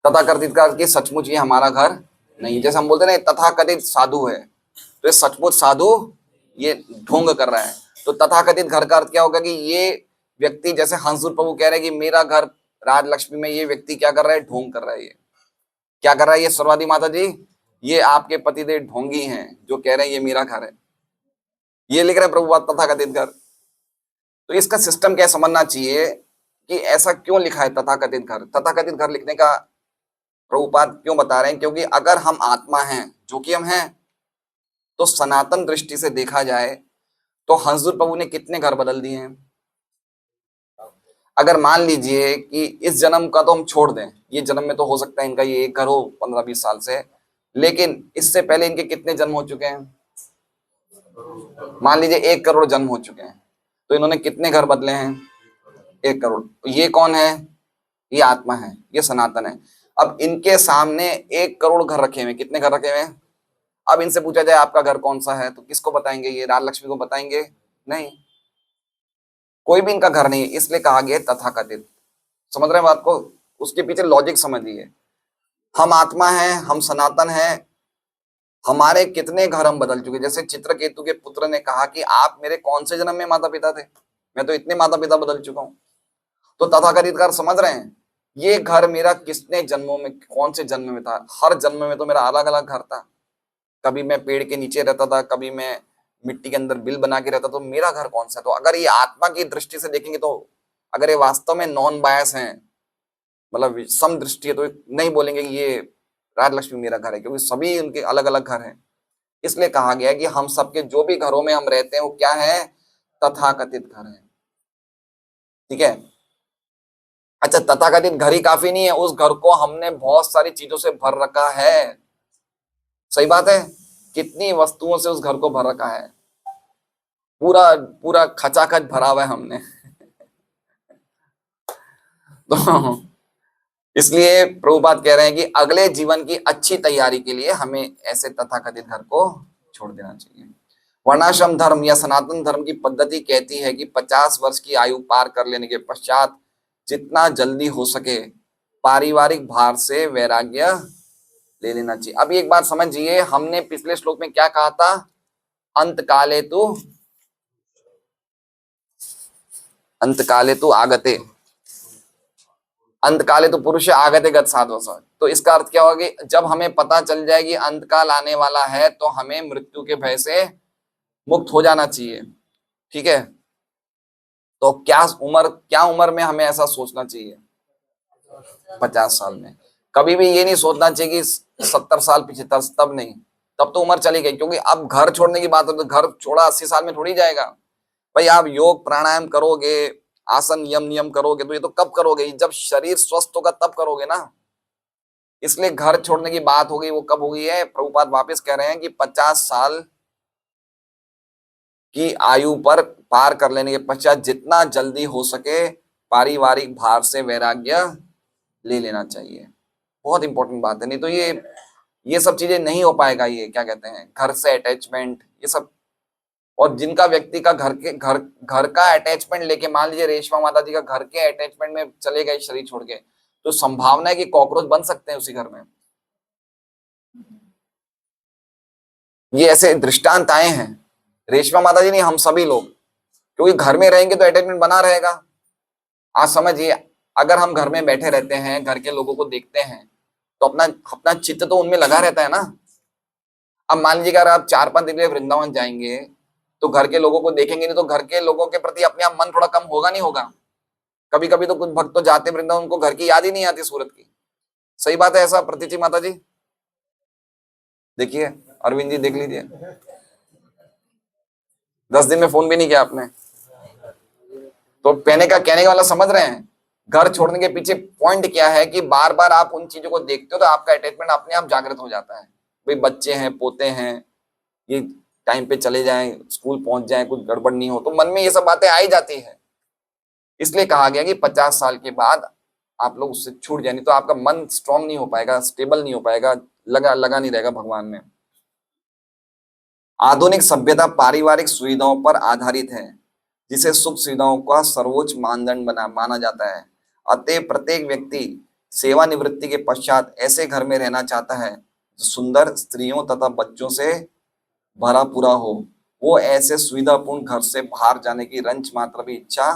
S1: तथाकथित का अर्थ कि सचमुच ये हमारा घर नहीं। जैसे हम बोलते हैं ना तथाकथित साधु है, तो ये सचमुच साधु ये ढोंग कर रहा है। तो तथाकथित घर का अर्थ क्या होगा कि ये व्यक्ति, जैसे हंसुर प्रभु कह रहे हैं कि मेरा घर राजलक्ष्मी में, ये व्यक्ति क्या कर रहा है? ढोंग कर रहा है। ये क्या कर रहा है? ये सरवादी माता जी, ये आपके पतिदेव ढोंगी हैं जो कह रहे हैं ये मेरा घर है। ये लिख रहे हैं प्रभुपाद तथाकथित घर। तो इसका सिस्टम क्या समझना चाहिए कि ऐसा क्यों लिखा है तथाकथित घर? तथाकथित घर लिखने का प्रभुपाद क्यों बता रहे हैं? क्योंकि अगर हम आत्मा हैं, जो कि हम हैं, तो सनातन दृष्टि से देखा जाए तो हंसुर प्रभु ने कितने घर बदल दिए हैं। अगर मान लीजिए कि इस जन्म का तो हम छोड़ दें, ये जन्म में तो हो सकता है इनका ये एक घर हो 15-20 साल से, लेकिन इससे पहले इनके कितने जन्म हो चुके हैं? मान लीजिए 1 करोड़ जन्म हो चुके हैं, तो इन्होंने कितने घर बदले हैं? 1 करोड़। ये कौन है? ये आत्मा है, ये सनातन है। अब इनके सामने 1 करोड़ घर रखे हुए, कितने घर रखे हुए हैं? अब इनसे पूछा जाए आपका घर कौन सा है, तो किसको बताएंगे? ये राजलक्ष्मी को बताएंगे? नहीं, कोई भी इनका घर नहीं है। इसलिए कहा गया तथाकथित। समझ रहे हैं बात को? उसके पीछे लॉजिक समझिए। हम आत्मा हैं, हम सनातन हैं, हमारे कितने घर हम बदल चुके। जैसे चित्रकेतु के पुत्र ने कहा कि आप मेरे कौन से जन्म में माता पिता थे, मैं तो इतने माता पिता बदल चुका हूं। तो तथाकथित घर समझ रहे हैं? ये घर मेरा कितने जन्मों में, कौन से जन्म में था? हर जन्म में तो मेरा अलग अलग घर था। कभी मैं पेड़ के नीचे रहता था, कभी मैं मिट्टी के अंदर बिल बना के रहता। तो मेरा घर कौन सा? तो अगर ये आत्मा की दृष्टि से देखेंगे, तो अगर ये वास्तव में नॉन बायस हैं, मतलब सम दृष्टि है, तो नहीं बोलेंगे कि ये राजलक्ष्मी मेरा घर है, क्योंकि सभी उनके अलग अलग घर हैं। इसलिए कहा गया कि हम सबके जो भी घरों में हम रहते हैं वो क्या है? तथाकथित घर है। ठीक है? अच्छा, तथाकथित घर ही काफी नहीं है, उस घर को हमने बहुत सारी चीजों से भर रखा है। सही बात है? कितनी वस्तुओं से उस घर को भर रखा है, पूरा पूरा खचाखच भरा हुआ है हमने। तो इसलिए प्रभुपाद कह रहे हैं कि अगले जीवन की अच्छी तैयारी के लिए हमें ऐसे तथाकथित घर को छोड़ देना चाहिए। वर्णाश्रम धर्म या सनातन धर्म की पद्धति कहती है कि 50 वर्ष की आयु पार कर लेने के पश्चात जितना जल्दी हो सके पारिवारिक भार से वैराग्य ले लेना चाहिए। अब एक बात समझिए, हमने पिछले श्लोक में क्या कहा था? अंतकाले तु आगते, अंतकाले तो पुरुष आगते गत साधवस। तो इसका अर्थ क्या होगा कि जब हमें पता चल जाए कि अंतकाल आने वाला है, तो हमें मृत्यु के भय से मुक्त हो जाना चाहिए। ठीक है? तो क्या उम्र में हमें ऐसा सोचना चाहिए? 50 साल में। कभी भी ये नहीं सोचना चाहिए कि 70 साल 75, तब नहीं, तब तो उम्र चली गई। क्योंकि अब घर छोड़ने की बात है, तो घर छोड़ा 80 साल में थोड़ी जाएगा भाई। आप योग प्राणायाम करोगे, आसन यम नियम करोगे, तो ये तो कब करोगे? जब शरीर स्वस्थ होगा तब करोगे ना। इसलिए घर छोड़ने की बात हो गई, वो कब हो गई है? प्रभुपाद वापस कह रहे हैं कि 50 साल की आयु पर पार कर लेने के पश्चात जितना जल्दी हो सके पारिवारिक भार से वैराग्य ले लेना चाहिए। बहुत इंपॉर्टेंट बात है। नहीं तो ये सब चीजें नहीं हो पाएगा। ये क्या कहते हैं, घर से अटैचमेंट, ये सब। और जिनका व्यक्ति का घर का अटैचमेंट लेके, मान लीजिए रेशमा माता जी का घर के अटैचमेंट में चले गए शरीर छोड़ के, तो संभावना है कि कॉकरोच बन सकते हैं उसी घर में। ये ऐसे दृष्टांत आए हैं। रेशमा माता जी नहीं, हम सभी लोग, क्योंकि घर में रहेंगे तो अटैचमेंट बना रहेगा। आज समझिए, अगर हम घर में बैठे रहते हैं, घर के लोगों को देखते हैं, तो अपना अपना चित्त तो उनमें लगा रहता है ना। अब मान लीजिए अगर आप 4-5 दिन के लिए वृंदावन जाएंगे, तो घर के लोगों को देखेंगे नहीं, तो घर के लोगों के प्रति अपने आप मन थोड़ा कम होगा नहीं होगा? कभी कभी तो कुछ भक्त तो जाते वृंदावन, उनको घर की याद ही नहीं आती सूरत की। सही बात है ऐसा प्रतीति माता जी? देखिए अरविंद जी देख लीजिए, 10 दिन में फोन भी नहीं किया आपने। तो कहने का वाला समझ रहे हैं? घर छोड़ने के पीछे पॉइंट क्या है कि बार बार आप उन चीजों को देखते हो तो आपका अटैचमेंट अपने आप जागृत हो जाता है। भाई बच्चे हैं, पोते हैं, ये टाइम पे चले जाएं, स्कूल पहुंच जाएं, कुछ गड़बड़ नहीं हो, तो मन में ये सब बातें आई जाती है। इसलिए कहा गया कि 50 साल के बाद आप लोग उससे छूट जाए, नहीं तो आपका मन स्ट्रांग नहीं हो पाएगा, स्टेबल नहीं हो पाएगा, लगा नहीं रहेगा भगवान में। आधुनिक सभ्यता पारिवारिक सुविधाओं पर आधारित है, जिसे सुख सुविधाओं का सर्वोच्च मानदंड माना जाता है। अतः प्रत्येक व्यक्ति सेवानिवृत्ति के पश्चात ऐसे घर में रहना चाहता है जो सुंदर स्त्रियों तथा बच्चों से भरा पूरा हो। वो ऐसे सुविधापूर्ण घर से बाहर जाने की रंच मात्र भी इच्छा।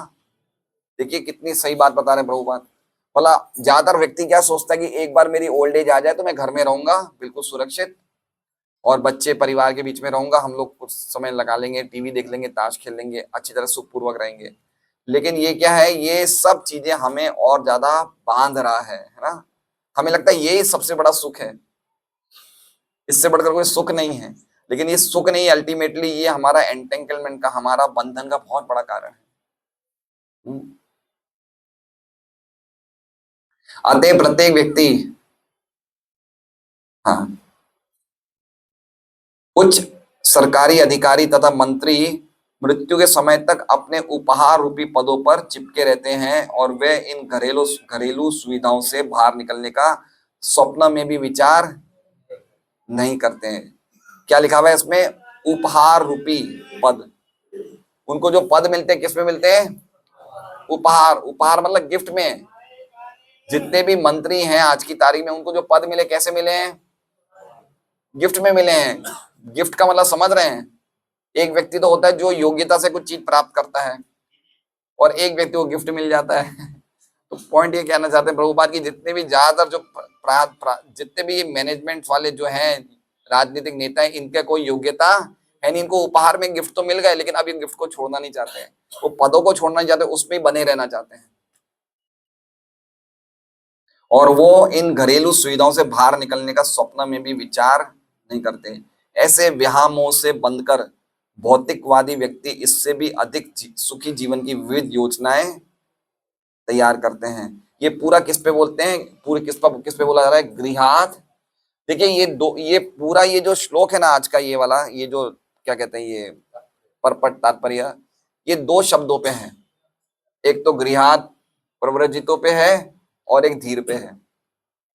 S1: देखिए कितनी सही बात बता रहे प्रभुपाद। भला ज्यादातर व्यक्ति क्या सोचता है कि एक बार मेरी ओल्ड एज आ जाए तो मैं घर में रहूंगा बिल्कुल सुरक्षित, और बच्चे परिवार के बीच में रहूंगा, हम लोग कुछ समय लगा लेंगे, टीवी देख लेंगे, ताश खेल लेंगे, अच्छी तरह सुखपूर्वक रहेंगे। लेकिन ये क्या है, ये सब चीजें हमें और ज्यादा बांध रहा है ना। हमें लगता है यही सबसे बड़ा सुख है, इससे बढ़कर कोई सुख नहीं है। लेकिन ये सुख नहीं, अल्टीमेटली ये हमारा एंटेंगलमेंट का, हमारा बंधन का बहुत बड़ा कारण है। अतः प्रत्येक व्यक्ति, हाँ, उच्च सरकारी अधिकारी तथा मंत्री मृत्यु के समय तक अपने उपहार रूपी पदों पर चिपके रहते हैं और वे इन घरेलू सुविधाओं से बाहर निकलने का स्वप्न में भी विचार नहीं करते हैं। क्या लिखा हुआ है इसमें? उपहार रूपी पद। उनको जो पद मिलते हैं किसमें मिलते हैं? उपहार। उपहार मतलब गिफ्ट में। जितने भी मंत्री हैं आज की तारीख में, उनको जो पद मिले कैसे मिले हैं? गिफ्ट में मिले हैं। गिफ्ट का मतलब समझ रहे हैं? एक व्यक्ति तो होता है जो योग्यता से कुछ चीज प्राप्त करता है, और एक व्यक्ति को गिफ्ट मिल जाता है। तो पॉइंट ये कहना चाहते हैं प्रभुपाद की, जितने भी ज्यादातर जो जितने भी मैनेजमेंट वाले जो हैं, राजनीतिक नेता हैं, इनका कोई योग्यता है नहीं। इनको उपहार में गिफ्ट तो मिल गए, लेकिन अब इन गिफ्ट को छोड़ना नहीं चाहते हैं, वो पदों को छोड़ना नहीं चाहते, उसमें ही बने रहना चाहते हैं। और वो इन घरेलू सुविधाओं से बाहर निकलने का स्वप्न में भी विचार नहीं करते। ऐसे व्यामोह से बंधकर भौतिकवादी व्यक्ति इससे भी अधिक सुखी जीवन की विविध योजनाएं तैयार करते हैं। ये पूरा किस पे बोलते हैं? पूरे किस पे बोला जा रहा है? गृहात। देखिए ये पूरा ये जो श्लोक है ना आज का, ये वाला, ये जो क्या कहते हैं, ये परपट तात्पर्य, ये 2 शब्दों पे है। एक तो गृहात प्रव्रजितों पे है और एक धीर पे है,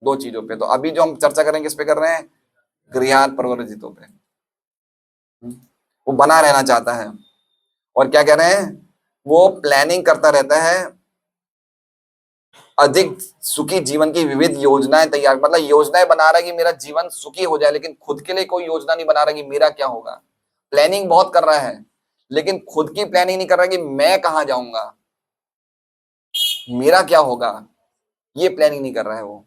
S1: 2 चीजों पे। तो अभी जो हम चर्चा करेंगे किस पे कर रहे हैं? गृहात प्रव्रजितों पे। वो बना रहना चाहता है, और क्या कह रहे हैं, वो प्लानिंग करता रहता है अधिक सुखी जीवन की विविध योजनाएं तैयार, मतलब योजनाएं बना रहा है कि मेरा जीवन सुखी हो जाए, लेकिन खुद के लिए कोई योजना नहीं बना रहा कि मेरा क्या होगा। प्लानिंग बहुत कर रहा है, लेकिन खुद की प्लानिंग नहीं कर रहा कि मैं कहां जाऊंगा, मेरा क्या होगा, ये प्लानिंग नहीं कर रहा है वो।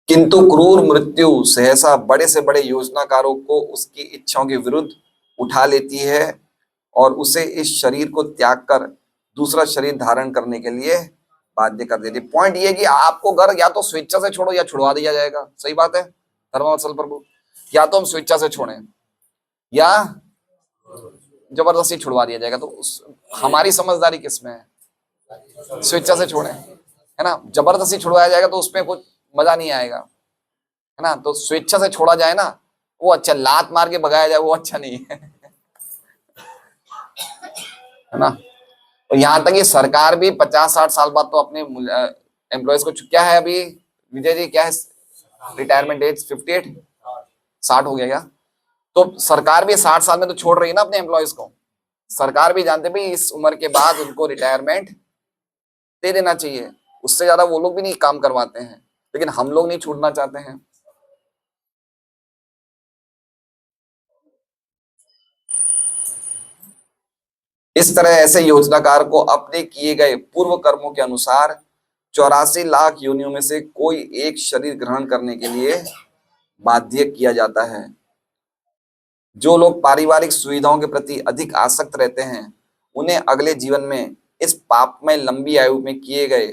S1: किंतु क्रूर मृत्यु सहसा बड़े से बड़े योजनाकारों को उसकी इच्छाओं के विरुद्ध उठा लेती है और उसे इस शरीर को त्याग कर दूसरा शरीर धारण करने के लिए बाध्य कर देती है। पॉइंट ये है कि आपको घर या तो स्वेच्छा से छोड़ो या छुड़वा दिया जाएगा। सही बात है धर्मवत्सल प्रभु? या तो हम स्वेच्छा से छोड़ें या जबरदस्ती छुड़वा दिया जाएगा। तो हमारी समझदारी किसमें है? स्वेच्छा से छोड़ें, है ना। जबरदस्ती छुड़वाया जाएगा तो उसमें कुछ मजा नहीं आएगा, है ना। तो स्वेच्छा से छोड़ा जाए ना, वो अच्छा। लात मार के भगाया जाए वो अच्छा नहीं है, है ना। तो यहाँ तक कि सरकार भी 50-60 साल बाद तो अपने एम्प्लॉयज को, क्या है अभी विजय जी, क्या है रिटायरमेंट एज? 58, 60 हो गया क्या? तो सरकार भी 60 साल में तो छोड़ रही है ना अपने एम्प्लॉयज को। सरकार भी जानते भी इस उम्र के बाद उनको रिटायरमेंट दे देना चाहिए, उससे ज्यादा वो लोग भी नहीं काम करवाते हैं, लेकिन हम लोग नहीं छूटना चाहते हैं। इस तरह ऐसे योजनाकार को अपने किए गए पूर्व कर्मों के अनुसार 84 लाख योनियों में से कोई एक शरीर ग्रहण करने के लिए बाध्य किया जाता है। जो लोग पारिवारिक सुविधाओं के प्रति अधिक आसक्त रहते हैं उन्हें अगले जीवन में इस पापमय लंबी आयु में किए गए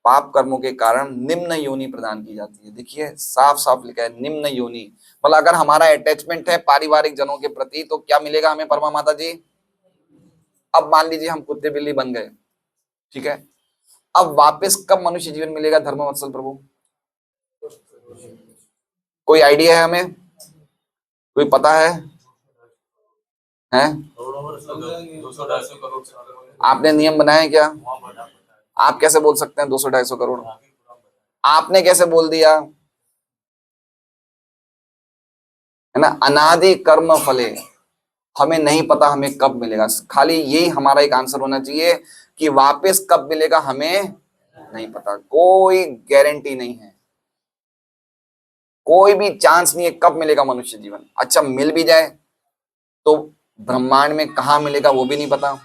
S1: पाप कर्मों के कारण निम्न योनि प्रदान की जाती है। देखिए साफ साफ लिखा है निम्न योनि, मतलब अगर हमारा अटैचमेंट है पारिवारिक जनों के प्रति तो क्या मिलेगा हमें परमा माता जी। अब मान लीजिए हम कुत्ते बिल्ली बन गए, ठीक है, अब वापस कब मनुष्य जीवन मिलेगा धर्मवत्सल प्रभु? कोई आइडिया है हमें, कोई पता है? हैं? आपने नियम बनाए क्या? आप कैसे बोल सकते हैं 200-250 करोड़? आपने कैसे बोल दिया? है ना, अनादि कर्म फले, हमें नहीं पता हमें कब मिलेगा। खाली यही हमारा एक आंसर होना चाहिए कि वापस कब मिलेगा हमें नहीं पता, कोई गारंटी नहीं है, कोई भी चांस नहीं है कब मिलेगा मनुष्य जीवन। अच्छा मिल भी जाए तो ब्रह्मांड में कहां मिलेगा वो भी नहीं पता।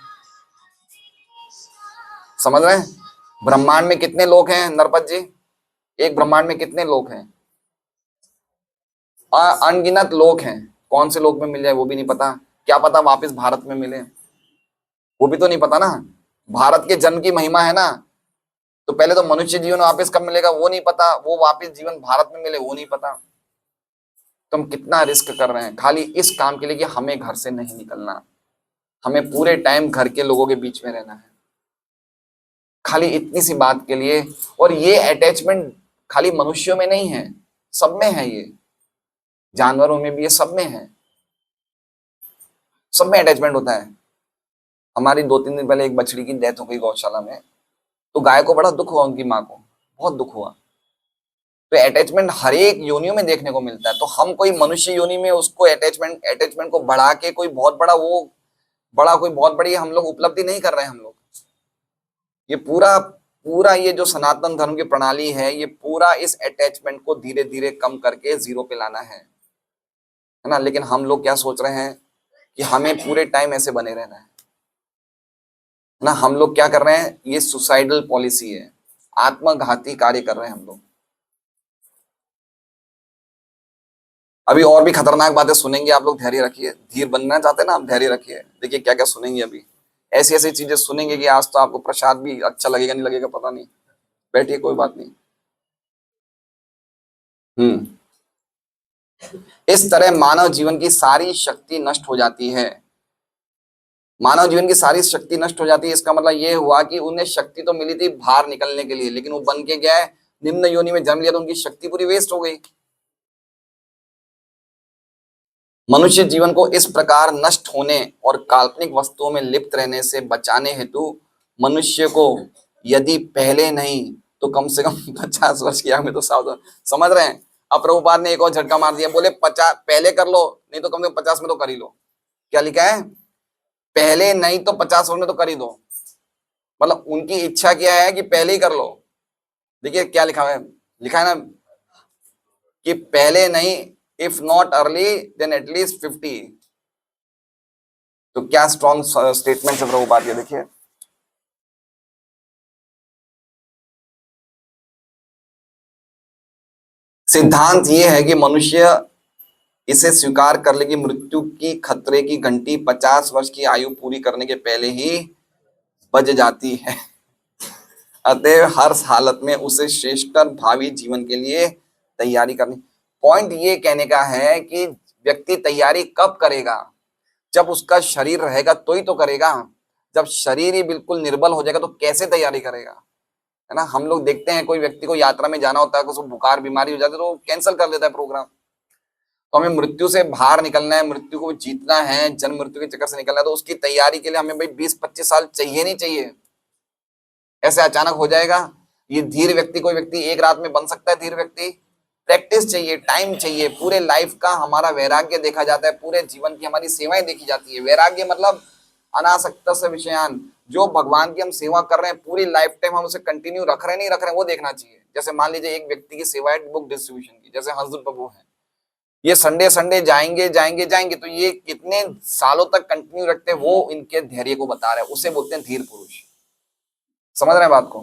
S1: समझ रहे हैं? ब्रह्मांड में कितने लोग हैं नरपत जी? एक ब्रह्मांड में कितने लोग हैं? अनगिनत लोग हैं। कौन से लोग में मिल जाए वो भी नहीं पता। क्या पता वापस भारत में मिले, वो भी तो नहीं पता ना। भारत के जन्म की महिमा है ना, तो पहले तो मनुष्य जीवन वापस कब मिलेगा वो नहीं पता, वो वापस जीवन भारत में मिले वो नहीं पता। तो हम कितना रिस्क कर रहे हैं खाली इस काम के लिए कि हमें घर से नहीं निकलना, हमें पूरे टाइम घर के लोगों के बीच में रहना है, खाली इतनी सी बात के लिए। और ये अटैचमेंट खाली मनुष्यों में नहीं है, सब में है, ये जानवरों में भी है, सब में है, सब में अटैचमेंट होता है। हमारी 2-3 दिन पहले एक बछड़ी की डेथ हो गई गौशाला में, तो गाय को बड़ा दुख हुआ, उनकी माँ को बहुत दुख हुआ। तो अटैचमेंट हर एक योनियों में देखने को मिलता है। तो हम कोई मनुष्य योनि में उसको अटैचमेंट को बढ़ा के कोई बहुत बड़ा कोई बहुत बड़ी हम लोग उपलब्धि नहीं कर रहे हैं। हम लोग ये पूरा पूरा ये जो सनातन धर्म की प्रणाली है, ये पूरा इस अटैचमेंट को धीरे धीरे कम करके जीरो पे लाना है ना। लेकिन हम लोग क्या सोच रहे हैं कि हमें पूरे टाइम ऐसे बने रहना है ना। हम लोग क्या कर रहे हैं, ये सुसाइडल पॉलिसी है, आत्मघाती कार्य कर रहे हैं हम लोग। अभी और भी खतरनाक बातें सुनेंगे आप लोग, धैर्य रखिए। धीर बनना चाहते हैं ना आप, धैर्य रखिए। देखिए क्या क्या सुनेंगे अभी, ऐसी ऐसी चीजें सुनेंगे कि आज तो आपको प्रसाद भी अच्छा लगेगा नहीं लगेगा पता नहीं। बैठिए कोई बात नहीं। इस तरह मानव जीवन की सारी शक्ति नष्ट हो जाती है। मानव जीवन की सारी शक्ति नष्ट हो जाती है, इसका मतलब ये हुआ कि उन्हें शक्ति तो मिली थी बाहर निकलने के लिए, लेकिन वो बन के गया है निम्न योनि में जन्म लिया तो उनकी शक्ति पूरी वेस्ट हो गई। मनुष्य जीवन को इस प्रकार नष्ट होने और काल्पनिक वस्तुओं में लिप्त रहने से बचाने हेतु मनुष्य को यदि पहले नहीं तो कम से कम 50 वर्ष की आयु में तो सावधान। समझ रहे हैं? अब प्रभुपाद ने एक और झटका मार दिया, बोले 50 पहले कर लो, नहीं तो कम से कम 50 में तो कर ही लो। क्या लिखा है? पहले नहीं तो 50 वर्ष में तो कर ही दो। मतलब उनकी इच्छा क्या है कि पहले ही कर लो। देखिए क्या लिखा है, लिखा है ना कि पहले नहीं, if not early then at least 50। तो क्या स्ट्रॉन्ग स्टेटमेंट है प्रभुपाद के, देखिए। सिद्धांत ये है कि मनुष्य इसे स्वीकार कर ले कि मृत्यु की खतरे की घंटी 50 वर्ष की आयु पूरी करने के पहले ही बज जाती है। अतः हर हालत में उसे श्रेष्ठतर भावी जीवन के लिए तैयारी करनी। पॉइंट ये कहने का है कि व्यक्ति तैयारी कब करेगा? जब उसका शरीर रहेगा तो ही तो करेगा। जब शरीर ही बिल्कुल निर्बल हो जाएगा तो कैसे तैयारी करेगा? है ना। हम लोग देखते हैं कोई व्यक्ति को यात्रा में जाना होता है, उसको बुखार बीमारी हो जाती है तो कैंसिल कर देता है प्रोग्राम। तो हमें मृत्यु से बाहर निकलना है, मृत्यु को जीतना है, जन्म मृत्यु के चक्कर से निकलना है, तो उसकी तैयारी के लिए हमें भाई 20-25 साल चाहिए नहीं चाहिए? ऐसे अचानक हो जाएगा? ये धीर व्यक्ति, कोई व्यक्ति एक रात में बन सकता है धीर व्यक्ति? प्रैक्टिस चाहिए, टाइम चाहिए, पूरे लाइफ का हमारा वैराग्य देखा जाता है, पूरे जीवन की हमारी सेवाएं देखी जाती है। वैराग्य मतलब अनासक्त से विषयान, जो भगवान की हम सेवा कर रहे हैं पूरी लाइफ टाइम हम उसे कंटिन्यू रख रहे हैं नहीं रख रहे हैं वो देखना चाहिए। जैसे मान लीजिए एक व्यक्ति की सेवा है बुक डिस्ट्रीब्यूशन की, जैसे हजरत प्रभु है, ये संडे संडे जाएंगे जाएंगे जाएंगे, तो ये कितने सालों तक कंटिन्यू रखते हैं, वो इनके धैर्य को बता रहे हैं, उसे बोलते हैं धीर पुरुष। समझ रहे हैं बात को?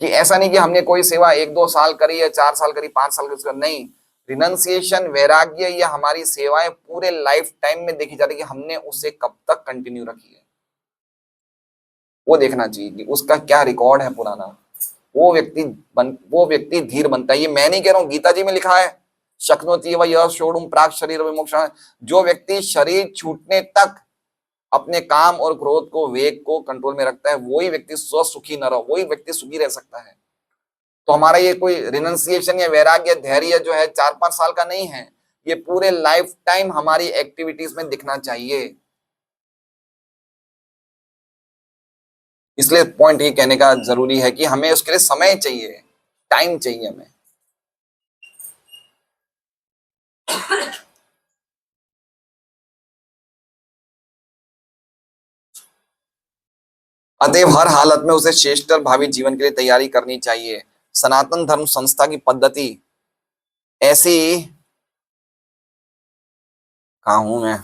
S1: कि ऐसा नहीं कि हमने कोई सेवा 1-2 साल करी है, 4 साल करी, 5 साल करी, नहीं, रिनंसिएशन, वैराग्य, ये हमारी सेवाएं पूरे लाइफ टाइम में देखी जाती है कि हमने उसे कब तक कंटिन्यू रखी है, वो देखना चाहिए कि उसका क्या रिकॉर्ड है पुराना। वो व्यक्ति धीर बनता है। ये मैं नहीं कह रहा हूं, गीता जी में लिखा है, शक्नोति व यः सोढुम प्राक् शरीर विमोक्षण। जो व्यक्ति शरीर छूटने तक अपने काम और क्रोध को, वेग को कंट्रोल में रखता है, वही व्यक्ति स्वसुखी न रहो, वही व्यक्ति सुखी रह सकता है। तो हमारा ये कोई रिनंसिएशन या वैराग्य, धैर्य जो है 4-5 साल का नहीं है, ये पूरे लाइफ टाइम हमारी एक्टिविटीज में दिखना चाहिए। इसलिए पॉइंट ये कहने का जरूरी है कि हमें उसके लिए समय चाहिए, टाइम चाहिए हमें। अतएव हर हालत में उसे श्रेष्ठ भावी जीवन के लिए तैयारी करनी चाहिए। सनातन धर्म संस्था की पद्धति ऐसी, कहा हूं मैं,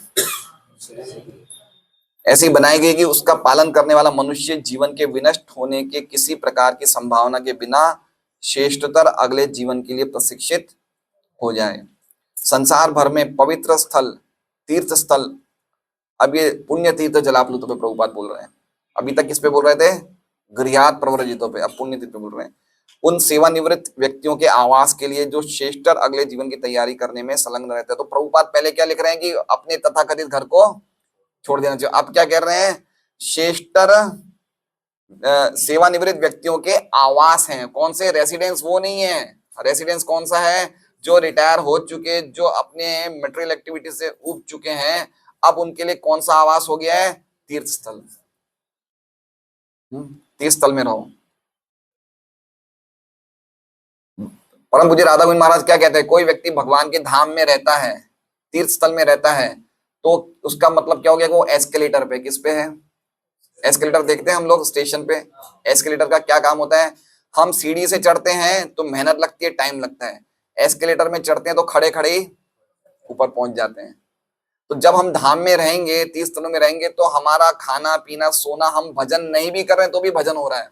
S1: ऐसी बनाई गई कि उसका पालन करने वाला मनुष्य जीवन के विनष्ट होने के किसी प्रकार की संभावना के बिना श्रेष्ठतर अगले जीवन के लिए प्रशिक्षित हो जाए। संसार भर में पवित्र स्थल, तीर्थ स्थल, अब ये पुण्य तीर्थ जलाप्लुतों पे प्रभुपाद बोल रहे हैं। अभी तक किस पे बोल रहे थे? गृहात प्रव्रजितों पे, अब पुण्य तीर्थ पे बोल रहे हैं। उन सेवानिवृत्त व्यक्तियों के आवास के लिए जो श्रेष्ठतर अगले जीवन की तैयारी करने में संलग्न रहते हैं। तो प्रभुपाद पहले क्या लिख रहे हैं कि अपने तथाकथित घर को छोड़ देना चाहिए। अब क्या कह रहे हैं? श्रेष्ठतर सेवानिवृत्त व्यक्तियों के आवास हैं। कौन से? रेसिडेंस वो नहीं है। रेसिडेंस कौन सा है? जो रिटायर हो चुके, जो अपने मटेरियल एक्टिविटी से उब चुके हैं, अब उनके लिए कौन सा आवास हो गया है? तीर्थ स्थल। तीर्थ स्थल में रहो। परम पूज्य राधा गोविंद महाराज क्या कहते हैं? कोई व्यक्ति भगवान के धाम में रहता है, तीर्थ स्थल में रहता है, तो उसका मतलब क्या हो गया? वो एस्केलेटर पे, किस पे है? एस्केलेटर देखते हैं हम लोग स्टेशन पे। एस्केलेटर का क्या काम होता है? हम सीढ़ी से चढ़ते हैं तो मेहनत लगती है, टाइम लगता है। एस्केलेटर में चढ़ते हैं तो खड़े खड़े ही ऊपर पहुंच जाते हैं। तो जब हम धाम में रहेंगे, तीर्थ स्थलों में रहेंगे, तो हमारा खाना पीना सोना, हम भजन नहीं भी कर रहे हैं तो भी भजन हो रहा है।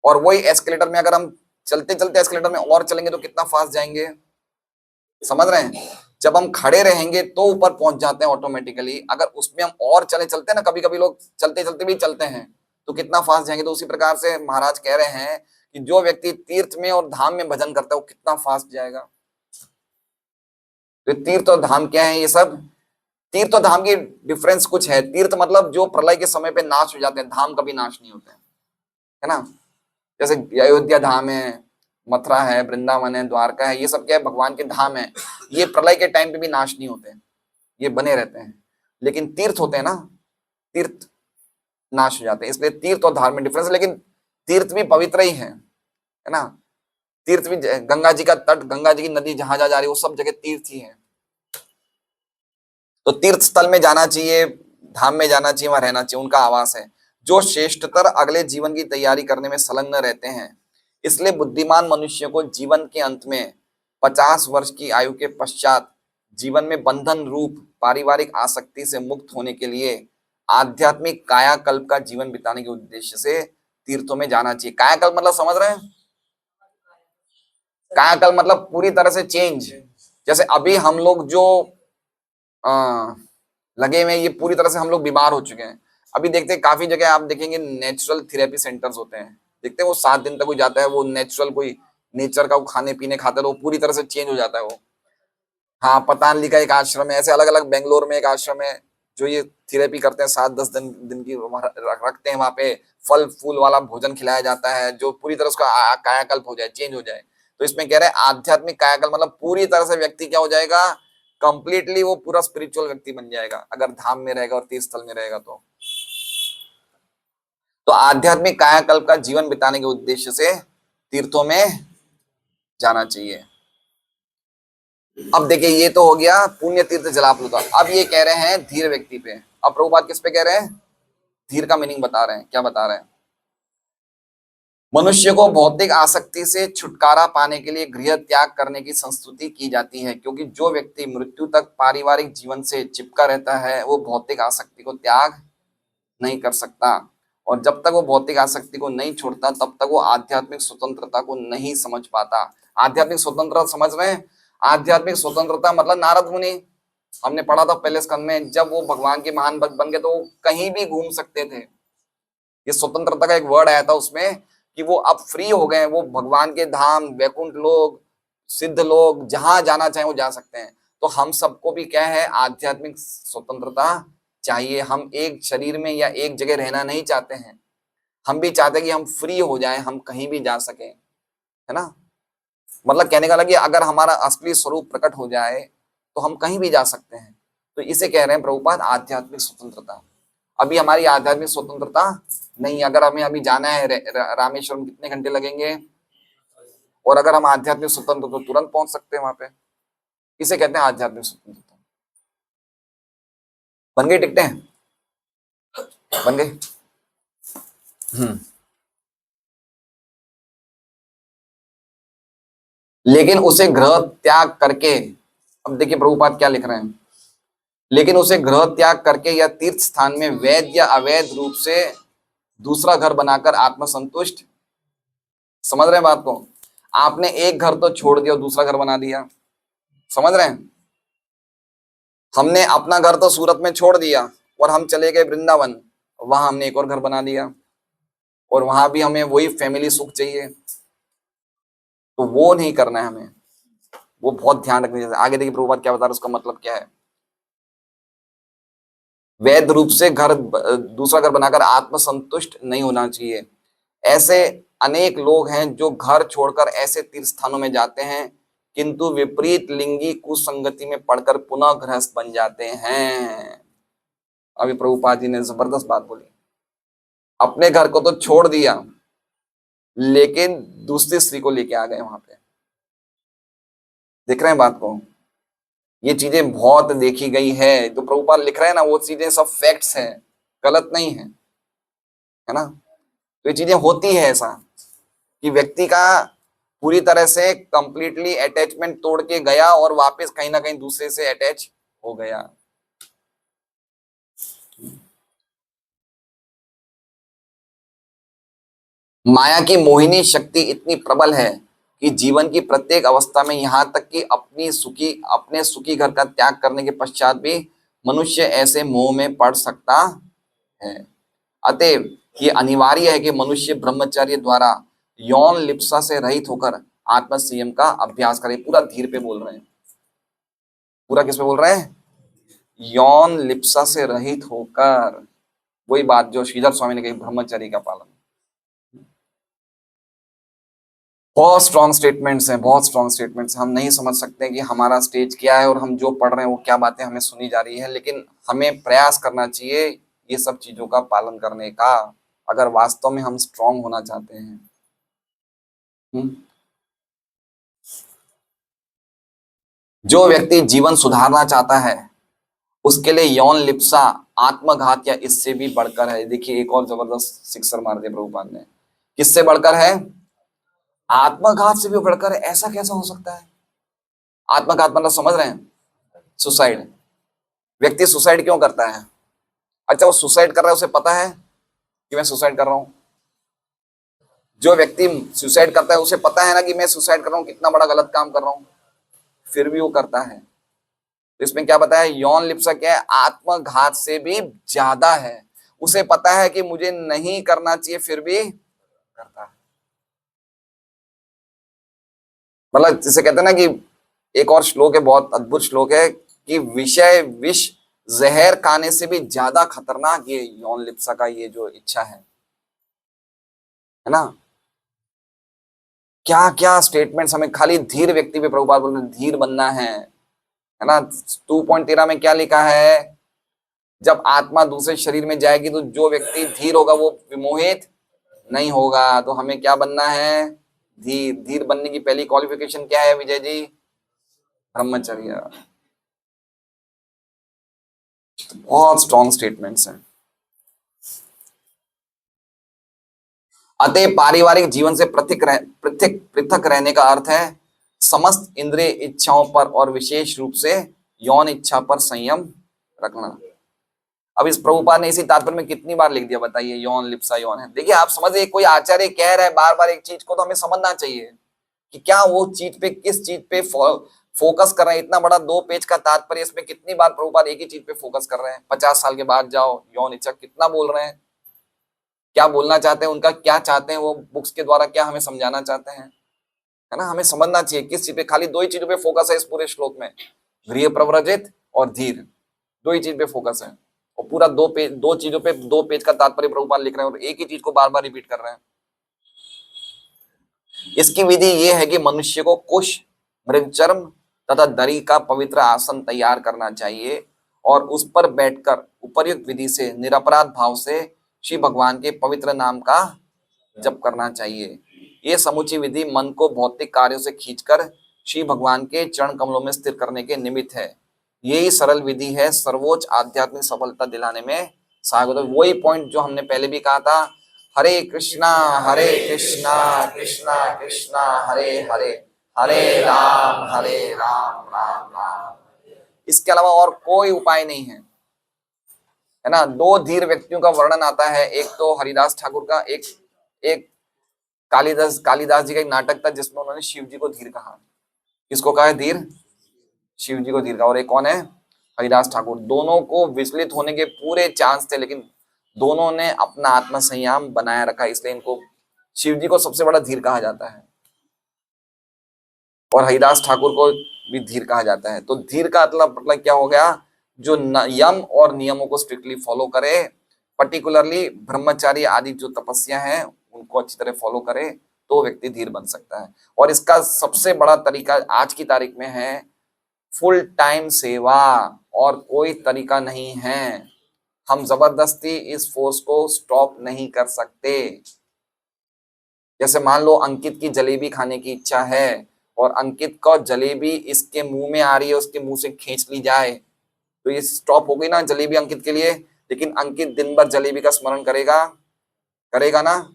S1: और वही एस्केलेटर में अगर हम चलते चलते एस्केलेटर में और चलेंगे तो कितना फास्ट जाएंगे, समझ रहे हैं? जब हम खड़े रहेंगे तो ऊपर पहुंच जाते हैं ऑटोमेटिकली। अगर उसमें हम और चलते हैं ना, कभी कभी लोग चलते चलते भी चलते हैं, तो कितना फास्ट जाएंगे। तो उसी प्रकार से महाराज कह रहे हैं कि जो व्यक्ति तीर्थ में और धाम में भजन करता है वो कितना फास्ट जाएगा। तो तीर्थ और धाम क्या है? ये सब तीर्थ और धाम की डिफरेंस कुछ है। तीर्थ मतलब जो प्रलय के समय पे नाश हो जाते हैं, धाम कभी नाश नहीं होते हैं, है ना? जैसे अयोध्या धाम है, मथुरा है, वृंदावन है, द्वारका है, ये सब क्या है? भगवान के धाम है। ये प्रलय के टाइम पे भी नाश नहीं होते, ये बने रहते हैं। लेकिन तीर्थ होते हैं ना, तीर्थ नाश हो जाते हैं। इसलिए तीर्थ और धाम में डिफरेंस है। लेकिन तीर्थ भी पवित्र ही है ना? तीर्थ भी, गंगा जी का तट, गंगा जी की नदी जहां जा रही है, वो सब जगह तीर्थ ही है। तो तीर्थ स्थल में जाना चाहिए, धाम में जाना चाहिए, वहां रहना चाहिए, उनका आवास है। जो श्रेष्ठतर अगले जीवन की तैयारी करने में संलग्न रहते हैं। इसलिए बुद्धिमान मनुष्य को जीवन के अंत में 50 वर्ष की आयु के पश्चात जीवन में बंधन रूप पारिवारिक आसक्ति से मुक्त होने के लिए आध्यात्मिक कायाकल्प का जीवन बिताने के उद्देश्य से तीर्थों में जाना चाहिए। कायाकल्प मतलब समझ रहे हैं? कायाकल्प मतलब पूरी तरह से चेंज। जैसे अभी हम लोग जो लगे हुए, ये पूरी तरह से हम लोग बीमार हो चुके हैं। अभी देखते हैं काफी जगह आप देखेंगे नेचुरल थेरेपी सेंटर्स होते हैं, देखते हैं वो 7 दिन तक कोई जाता है, वो नेचुरल कोई नेचर का वो खाने पीने खाता है, तो वो पूरी तरह से चेंज हो जाता है वो। हाँ, पतंजलि का एक आश्रम है, ऐसे अलग अलग बेंगलोर में एक आश्रम है जो ये थेरेपी करते हैं। 7-10 दिन की रखते हैं वहां पे। फल फूल वाला भोजन खिलाया जाता है जो पूरी तरह उसका कायाकल्प हो जाए, चेंज हो जाए। तो इसमें कह रहे हैं आध्यात्मिक कायाकल्प मतलब पूरी तरह से व्यक्ति क्या हो जाएगा? कंप्लीटली वो पूरा स्पिरिचुअल व्यक्ति बन जाएगा अगर धाम में रहेगा और तीर्थ स्थल में रहेगा। तो आध्यात्मिक कायाकल्प का जीवन बिताने के उद्देश्य से तीर्थों में जाना चाहिए। अब देखिए, ये तो हो गया पुण्य तीर्थ जलाप्लुता। अब ये कह रहे हैं धीर व्यक्ति पे। अब प्रभुपाद किस पे कह रहे हैं? धीर का मीनिंग बता रहे हैं। क्या बता रहे हैं? मनुष्य को भौतिक आसक्ति से छुटकारा पाने के लिए गृह त्याग करने की संस्तुति की जाती है, क्योंकि जो व्यक्ति मृत्यु तक पारिवारिक जीवन से चिपका रहता है वो भौतिक आसक्ति को त्याग नहीं कर सकता। और जब तक वो भौतिक आसक्ति को नहीं छोड़ता तब तक वो आध्यात्मिक स्वतंत्रता को नहीं समझ पाता। आध्यात्मिक स्वतंत्रता समझ रहे हैं? आध्यात्मिक स्वतंत्रता मतलब नारद मुनि, हमने पढ़ा था पहले स्कंद में, जब वो भगवान के महान भक्त बन गए तो वो कहीं भी घूम सकते थे। ये स्वतंत्रता का एक वर्ड आया था उसमें कि वो अब फ्री हो गए, वो भगवान के धाम, वैकुंठ लोग, सिद्ध लोग, जहां जाना चाहे वो जा सकते हैं। तो हम सबको भी क्या है, आध्यात्मिक स्वतंत्रता चाहिए। हम एक शरीर में या एक जगह रहना नहीं चाहते हैं, हम भी चाहते हैं कि हम फ्री हो जाएं, हम कहीं भी जा सकें, है ना। मतलब कहने का लगे अगर हमारा असली स्वरूप प्रकट हो जाए तो हम कहीं भी जा सकते हैं। तो इसे कह रहे हैं प्रभुपाद आध्यात्मिक स्वतंत्रता। अभी हमारी आध्यात्मिक स्वतंत्रता नहीं। अगर हमें अभी जाना है रामेश्वरम, कितने घंटे लगेंगे, और अगर हम आध्यात्मिक स्वतंत्र तो तुरंत पहुंच सकते हैं वहां पे। इसे कहते हैं आध्यात्मिक स्वतंत्रता। बन गई टिकटें, बन गई। लेकिन उसे ग्रह त्याग करके, अब देखिए प्रभुपाद क्या लिख रहे हैं, लेकिन उसे ग्रह त्याग करके या तीर्थ स्थान में वैध या अवैध रूप से दूसरा घर बनाकर आत्मसंतुष्ट, समझ रहे हैं बात को, आपने एक घर तो छोड़ दिया, दूसरा घर बना दिया, समझ रहे हैं। हमने अपना घर तो सूरत में छोड़ दिया और हम चले गए वृंदावन, वहां हमने एक और घर बना दिया, और वहां भी हमें वही फैमिली सुख चाहिए। तो वो नहीं करना है हमें, वो बहुत ध्यान रखने जैसे। आगे देखिए प्रभुपाद क्या बता रहे हैं, उसका मतलब क्या है। वैध रूप से घर, दूसरा घर बनाकर आत्मसंतुष्ट नहीं होना चाहिए। ऐसे अनेक लोग हैं जो घर छोड़कर ऐसे तीर्थ स्थानों में जाते हैं, किंतु विपरीत लिंगी कुसंगति में पड़कर पुनः गृहस्थ बन जाते हैं। अभी प्रभुपाद जी ने जबरदस्त बात बोली, अपने घर को तो छोड़ दिया लेकिन दूसरी स्त्री को लेके आ गए वहां पे। देख रहे हैं बात को, ये चीजें बहुत देखी गई है। जो प्रभुपाद लिख रहे हैं ना, वो चीजें सब फैक्ट्स हैं, गलत नहीं है, है ना। तो ये चीजें होती है ऐसा कि व्यक्ति का पूरी तरह से कंप्लीटली अटैचमेंट तोड़ के गया और वापस कहीं ना कहीं दूसरे से अटैच हो गया। माया की मोहिनी शक्ति इतनी प्रबल है कि जीवन की प्रत्येक अवस्था में, यहाँ तक कि अपने सुखी घर का त्याग करने के पश्चात भी मनुष्य ऐसे मोह में पड़ सकता है। अतएव ये अनिवार्य है कि मनुष्य ब्रह्मचर्य द्वारा यौन लिप्सा से रहित होकर आत्म संयम का अभ्यास करे। पूरा धीर पे बोल रहे हैं, पूरा किस पे बोल रहे हैं, यौन लिप्सा से रहित होकर। वही बात जो श्रीधर स्वामी ने कही, ब्रह्मचर्य का पालन। बहुत स्ट्रॉन्ग स्टेटमेंट्स हैं, बहुत स्ट्रॉन्ग स्टेटमेंट्स। हम नहीं समझ सकते कि हमारा स्टेज क्या है और हम जो पढ़ रहे हैं वो क्या बातें हमें सुनी जा रही है, लेकिन हमें प्रयास करना चाहिए ये सब चीजों का पालन करने का, अगर वास्तव में हम स्ट्रॉन्ग होना चाहते हैं। जो व्यक्ति जीवन सुधारना चाहता है उसके लिए यौन लिप्सा आत्मघात या इससे भी बढ़कर है। देखिए एक और जबरदस्त सिक्सर मार दिया प्रभुपाद ने, किससे बढ़कर है, आत्मघात से भी बढ़कर है। ऐसा कैसा हो सकता है। आत्मघात मतलब समझ रहे हैं, सुसाइड। व्यक्ति सुसाइड क्यों करता है। अच्छा, वो सुसाइड कर रहा है, उसे पता है कि मैं सुसाइड कर रहा हूं। जो व्यक्ति सुसाइड करता है उसे पता है ना कि मैं सुसाइड कर रहा हूं, कितना बड़ा गलत काम कर रहा हूं, फिर भी वो करता है। तो इसमें क्या बताया, यौन लिप्सा क्या है, आत्मघात से भी ज्यादा है। उसे पता है कि मुझे नहीं करना चाहिए, फिर भी करता है। मतलब जिसे कहते हैं ना कि एक और श्लोक है, बहुत अद्भुत श्लोक है कि विषय विष जहर खाने से भी ज्यादा खतरनाक ये यौन लिप्सा का ये जो इच्छा है ना। क्या क्या स्टेटमेंट्स हमें, खाली धीर व्यक्ति पे प्रभुपाद बोल रहे हैं, धीर बनना है ना। 2.13 में क्या लिखा है, जब आत्मा दूसरे शरीर में जाएगी तो जो व्यक्ति धीर होगा वो विमोहित नहीं होगा। तो हमें क्या बनना है, धीर। धीर बनने की पहली क्वालिफिकेशन क्या है विजय जी, ब्रह्मचर्य। बहुत स्ट्रॉन्ग स्टेटमेंट्स हैं। अतः पारिवारिक जीवन से पृथक पृथक रहने का अर्थ है समस्त इंद्रिय इच्छाओं पर और विशेष रूप से यौन इच्छा पर संयम रखना। अब इस प्रभुपाद ने इसी तात्पर्य में कितनी बार लिख दिया बताइए, यौन लिप्सा यौन है। देखिए आप समझिए, कोई आचार्य कह रहा है बार बार एक चीज को, तो हमें समझना चाहिए कि क्या वो चीज पे, किस चीज पे फोकस कर रहे हैं, इतना बड़ा 2 पेज का तात्पर्य, इसमें कितनी बार प्रभुपाद एक ही चीज पे फोकस कर रहे हैं। 50 साल के बाद जाओ, यौन इच्छा कितना बोल रहे हैं, क्या बोलना चाहते हैं, उनका क्या चाहते हैं, वो बुक्स के द्वारा क्या हमें समझाना चाहते हैं, है ना। हमें समझना चाहिए किस चीज पे, खाली 2 ही चीजों पे फोकस है इस पूरे श्लोक में, गृह प्रव्रजित और धीर, 2 ही चीज पे फोकस है। और पूरा 2 चीजों पे 2 पेज का तात्पर्य प्रभुपाद लिख रहे हैं और एक ही चीज को बार बार रिपीट कर रहे हैं। इसकी विधि ये है कि मनुष्य को कुश, मृगचर्म तथा दरी का पवित्र आसन तैयार करना चाहिए और उस पर बैठकर उपर्युक्त विधि से निरपराध भाव से श्री भगवान के पवित्र नाम का जप करना चाहिए। ये समुची विधि मन को भौतिक कार्यों से खींचकर श्री भगवान के चरण कमलों में स्थिर करने के निमित्त है। यही सरल विधि है सर्वोच्च आध्यात्मिक सफलता दिलाने में सहायक। वही पॉइंट जो हमने पहले भी कहा था, हरे कृष्णा कृष्णा कृष्णा हरे हरे, हरे राम राम राम। इसके अलावा और कोई उपाय नहीं है ना। 2 धीर व्यक्तियों का वर्णन आता है, एक तो हरिदास ठाकुर का, एक कालिदास जी का एक नाटक था जिसमें उन्होंने शिव जी को धीर कहा। किसको कहा है धीर? शिव जी को धीर कहा। और एक कौन है? हरिदास ठाकुर। दोनों को विचलित होने के पूरे चांस थे, लेकिन दोनों ने अपना आत्म संयम बनाए रखा, इसलिए इनको शिव जी को सबसे बड़ा धीर कहा जाता है और हरिदास ठाकुर को भी धीर कहा जाता है। तो धीर का मतलब क्या हो गया? जो यम और नियमों को स्ट्रिक्टली फॉलो करे, पर्टिकुलरली ब्रह्मचारी आदि जो तपस्या है उनको अच्छी तरह फॉलो करे, तो व्यक्ति धीर बन सकता है। और इसका सबसे बड़ा तरीका आज की तारीख में है फुल टाइम सेवा, और कोई तरीका नहीं है। हम जबरदस्ती इस फोर्स को स्टॉप नहीं कर सकते। जैसे मान लो अंकित की जलेबी खाने की इच्छा है और अंकित को जलेबी इसके मुंह में आ रही है, उसके मुंह से खींच ली जाए तो ये स्टॉप हो गई ना जलेबी अंकित के लिए। लेकिन अंकित दिन भर जलेबी का स्मरण करेगा ना।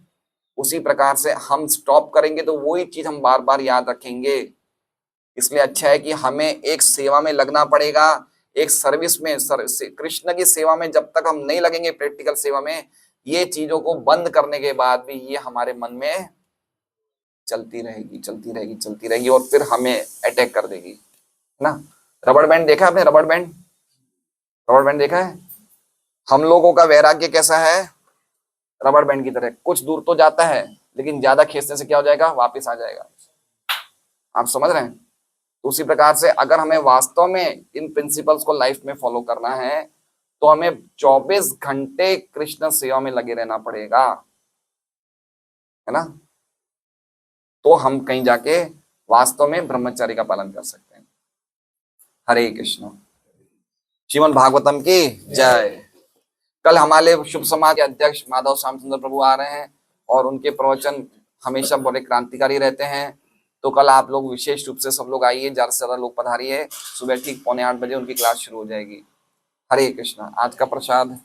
S1: उसी प्रकार से हम स्टॉप करेंगे तो वही चीज हम बार बार याद रखेंगे। इसलिए अच्छा है कि हमें एक सेवा में लगना पड़ेगा, एक सर्विस में, कृष्ण की सेवा में जब तक हम नहीं लगेंगे, प्रैक्टिकल सेवा में, ये चीजों को बंद करने के बाद भी ये हमारे मन में चलती रहेगी और फिर हमें अटैक कर देगी, है ना। रबड़ बैंड देखा आपने? रबड़ बैंड देखा है? हम लोगों का वैराग्य कैसा है? रबड़ बैंड की तरह, कुछ दूर तो जाता है लेकिन ज्यादा खींचने से क्या हो जाएगा? वापस आ जाएगा। आप समझ रहे हैं? तो उसी प्रकार से अगर हमें वास्तव में इन प्रिंसिपल्स को लाइफ में फॉलो करना है तो हमें 24 घंटे कृष्ण सेवा में लगे रहना पड़ेगा, है ना। तो हम कहीं जाके वास्तव में ब्रह्मचर्य का पालन कर सकते हैं। हरे कृष्ण। श्रीमद् भागवतम की जय। कल हमारे शुभ समाज के अध्यक्ष माधव श्याम सुंदर प्रभु आ रहे हैं और उनके प्रवचन हमेशा बड़े क्रांतिकारी रहते हैं। तो कल आप लोग विशेष रूप से सब लोग आइए, ज्यादा से ज्यादा लोग पधारिए। सुबह ठीक 7:45 उनकी क्लास शुरू हो जाएगी। हरे कृष्णा। आज का प्रसाद